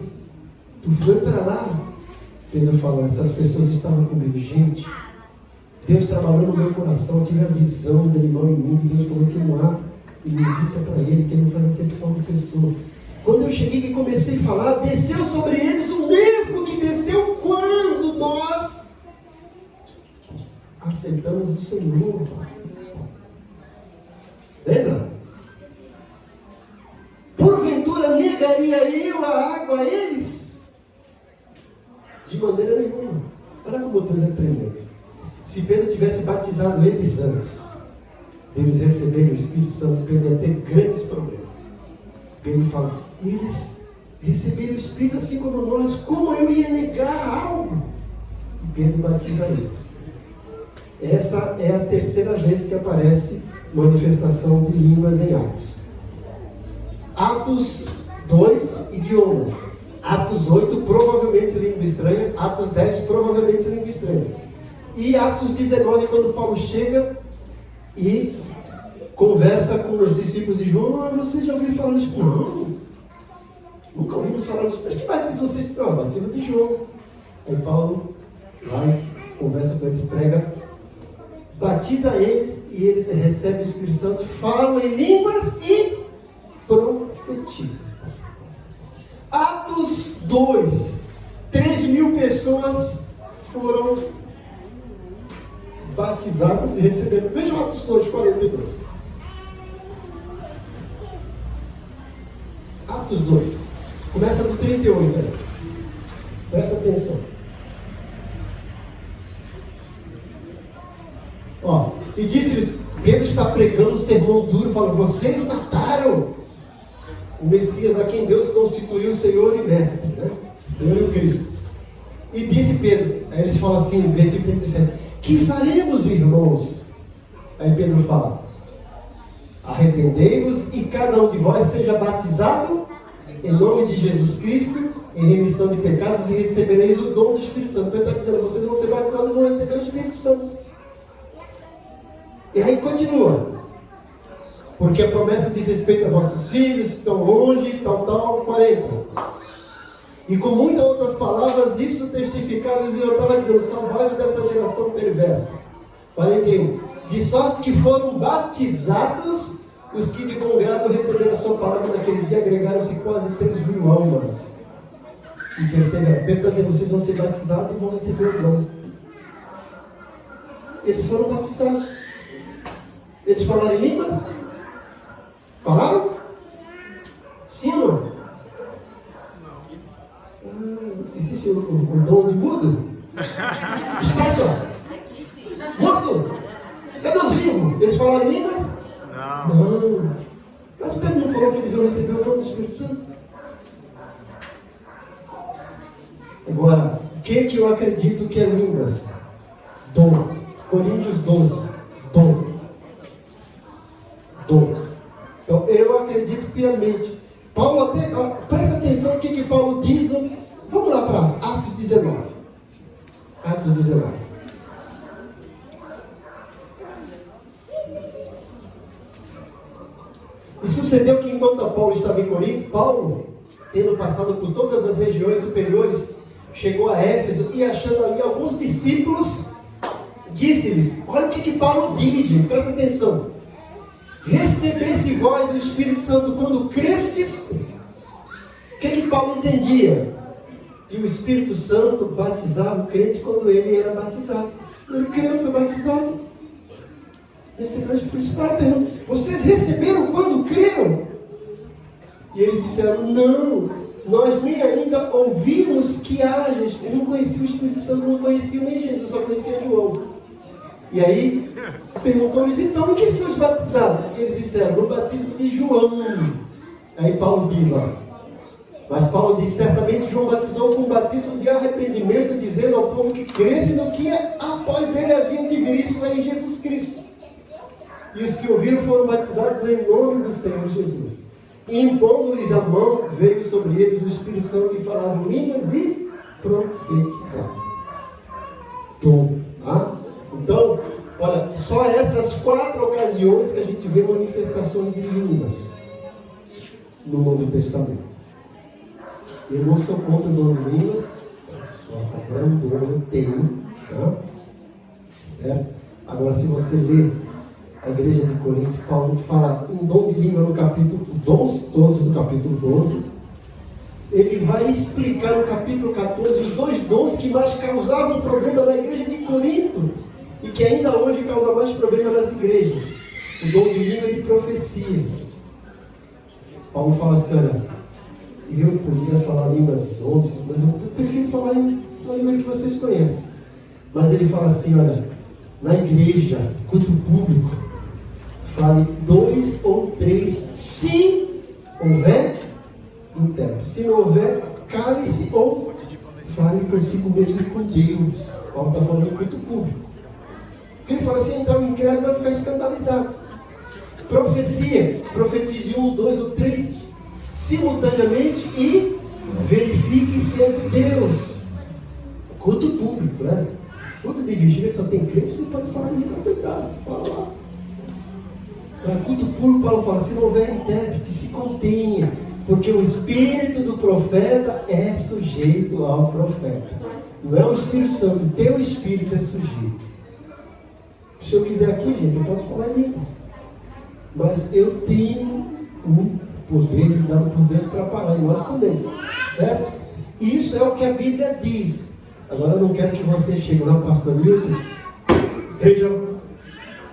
Tu foi para lá? Pedro falou, essas pessoas estavam comigo. Gente, Deus trabalhou no meu coração, eu tive a visão do animal imundo, Deus falou que não há imundícia para ele, que ele não faz acepção de pessoa. Quando eu cheguei e comecei a falar, desceu sobre eles o mesmo que desceu quando nós aceitamos o Senhor. Lembra? Porventura negaria eu a água a eles? De maneira nenhuma. Olha como Deus é tremendo. Se Pedro tivesse batizado eles antes, eles receberem o Espírito Santo, Pedro ia ter grandes problemas. Pedro fala, eles receberam o Espírito assim como nós, como eu ia negar algo? E Pedro batiza eles. Essa é a terceira vez que aparece manifestação de línguas em Atos. Atos 2, idiomas. Atos 8, provavelmente língua estranha. Atos 10, provavelmente língua estranha. E Atos 19, quando Paulo chega e conversa com os discípulos de João. Ah, vocês já ouviram falar disso? Não, nunca ouvimos falar disso. Mas que batismo vocês? Não, batismo de João. Aí Paulo vai, conversa com eles, prega, batiza eles e eles recebem o Espírito Santo, falam em línguas e profetizam. Atos 2, 3.000 pessoas foram batizadas e receberam. Vejam Atos 2, 42. Atos 2. Começa do 38. Aí. Presta atenção. Ó, e disse-lhes, Pedro está pregando um sermão duro, falando, vocês mataram o Messias, a quem Deus constituiu Senhor e Mestre, né? Senhor e o Cristo. E disse Pedro, aí eles falam assim, versículo 37, que faremos, irmãos? Aí Pedro fala, arrependei-vos e cada um de vós seja batizado em nome de Jesus Cristo, em remissão de pecados, e recebereis o dom do Espírito Santo. Então ele está dizendo, vocês vão ser batizados e vão receber o Espírito Santo. E aí continua, porque a promessa diz respeito a vossos filhos, estão longe, tal, 40. E com muitas outras palavras, isso testificava, e eu estava dizendo, salvai dessa geração perversa. 41. De sorte que foram batizados os que de bom grado receberam a sua palavra naquele dia, agregaram-se quase 3.000 almas. E terceira, Pedro está dizendo, vocês vão ser batizados e vão receber o dom. Eles foram batizados. Eles falaram em línguas? Falaram? Sim ou não? Existe o dom de mudo? Estátua? Morto? Cadê os vivos? Eles falaram em línguas? Não. Mas Pedro não falou que eles iam receber o dom do Espírito Santo? Agora, o que eu acredito que é línguas? Dom. Coríntios 12. Dom. Então eu acredito piamente. Paulo até, presta atenção no que Paulo diz no, vamos lá para Atos 19. Atos 19. E sucedeu que enquanto Paulo estava em Corinto, Paulo, tendo passado por todas as regiões superiores, chegou a Éfeso e achando ali alguns discípulos, disse-lhes, olha o que Paulo diz, gente, presta atenção. Recebesse vós o Espírito Santo quando crestes. O que Paulo entendia? Que o Espírito Santo batizava o crente quando ele era batizado. Ele creu, foi batizado. Recebeu o Espírito Santo. Vocês receberam quando creram? E eles disseram, não, nós nem ainda ouvimos que haja. Ele não conhecia o Espírito Santo, não conhecia nem Jesus, só conhecia João. E aí, perguntou-lhes, então, em que sois batizados? E eles disseram, no batismo de João. Aí Paulo diz lá, mas Paulo diz, certamente João batizou com um batismo de arrependimento, dizendo ao povo que cresce no que após ele havia de vir, isso é em Jesus Cristo. E os que ouviram foram batizados em nome do Senhor Jesus. E impondo-lhes a mão, veio sobre eles o Espírito Santo, que falava em línguas e profetizava. Então, olha, só essas 4 ocasiões que a gente vê manifestações de línguas no Novo Testamento. Eu não sou contra o dom de línguas, só sabrão o dom eu tenho, tá? Certo? Agora, se você ler a igreja de Corinto, Paulo fala um dom de língua no capítulo 12, todos no capítulo 12. Ele vai explicar no capítulo 14 os 2 dons que mais causavam problema na igreja de Corinto e que ainda hoje causa mais problema nas igrejas. O dom de língua e de profecias. Paulo fala assim, olha, eu podia falar a língua dos homens, mas eu prefiro falar na língua que vocês conhecem. Mas ele fala assim, olha, na igreja, culto público, fale 2 ou 3, se houver intérprete. Se não houver, cale-se ou fale consigo mesmo com Deus. Paulo está falando em culto público. Porque ele fala assim, então o incrédulo vai ficar escandalizado. Profecia, profetize 1, 2 ou 3 simultaneamente e verifique se é de Deus. Culto público, né? Culto de vigília só tem crente, você pode falar em língua, cuidado, fala lá. Para culto público, Paulo fala, se não houver intérprete, se contenha, porque o espírito do profeta é sujeito ao profeta. Não é o Espírito Santo, teu espírito é sujeito. Se eu quiser aqui, gente, eu posso falar em línguas. Mas eu tenho um poder dado por Deus para parar, e nós também, certo? Isso é o que a Bíblia diz. Agora eu não quero que você chegue lá, pastor Milton, igreja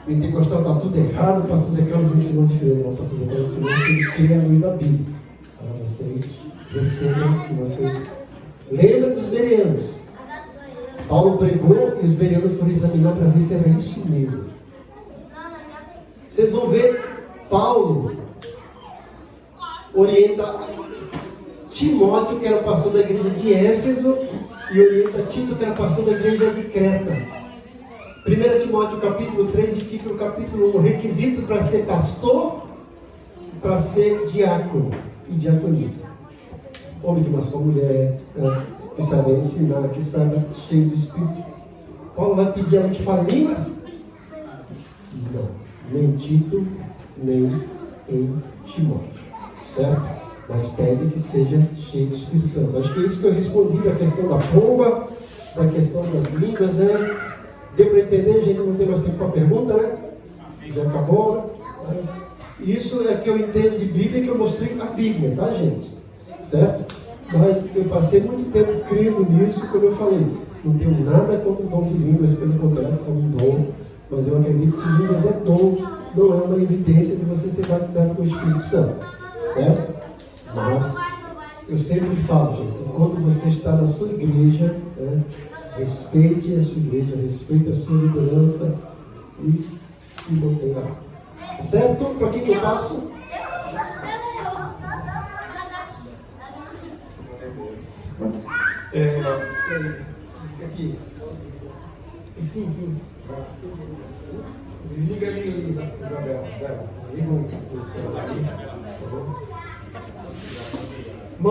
pentecostal está tudo errado, o pastor Zé Carlos ensinou diferente, o pastor Zé Carlos ensinou que ele cria a luz da Bíblia, para vocês recebam, que vocês lembram dos bereanos. Paulo pregou e os bereanos foram examinar para ver se era isso mesmo. Vocês vão ver, Paulo orienta Timóteo, que era pastor da igreja de Éfeso, e orienta Tito, que era pastor da igreja de Creta. 1 Timóteo capítulo 3 e Tito capítulo 1, requisito para ser pastor, para ser diácono e diaconisa. Homem de uma só mulher, que saiba ensinar, que saiba cheio do Espírito. Paulo vai pedir ela que fale línguas? Não, nem Tito, nem em Timóteo. Certo? Mas pede que seja cheio do Espírito Santo. Acho que é isso que eu respondi da questão da pomba, da questão das línguas, né? Deu para entender, gente? Não tem mais tempo para pergunta, né? Já acabou, né? Isso é que eu entendo de Bíblia, que eu mostrei a Bíblia, tá, gente? Certo? Mas eu passei muito tempo crendo nisso, como eu falei. Não tenho nada contra o dom de línguas, pelo contrário, é um dom. Mas eu acredito que línguas é dom, não é uma evidência de você ser batizado com o Espírito Santo. Certo? Mas eu sempre falo, gente, enquanto você está na sua igreja, né, respeite a sua igreja, respeite a sua liderança e se mantenha lá. Certo? Para que eu passo? Aqui. Sim. Desliga ali, Isabel. Desliga o celular aí. Tá bom?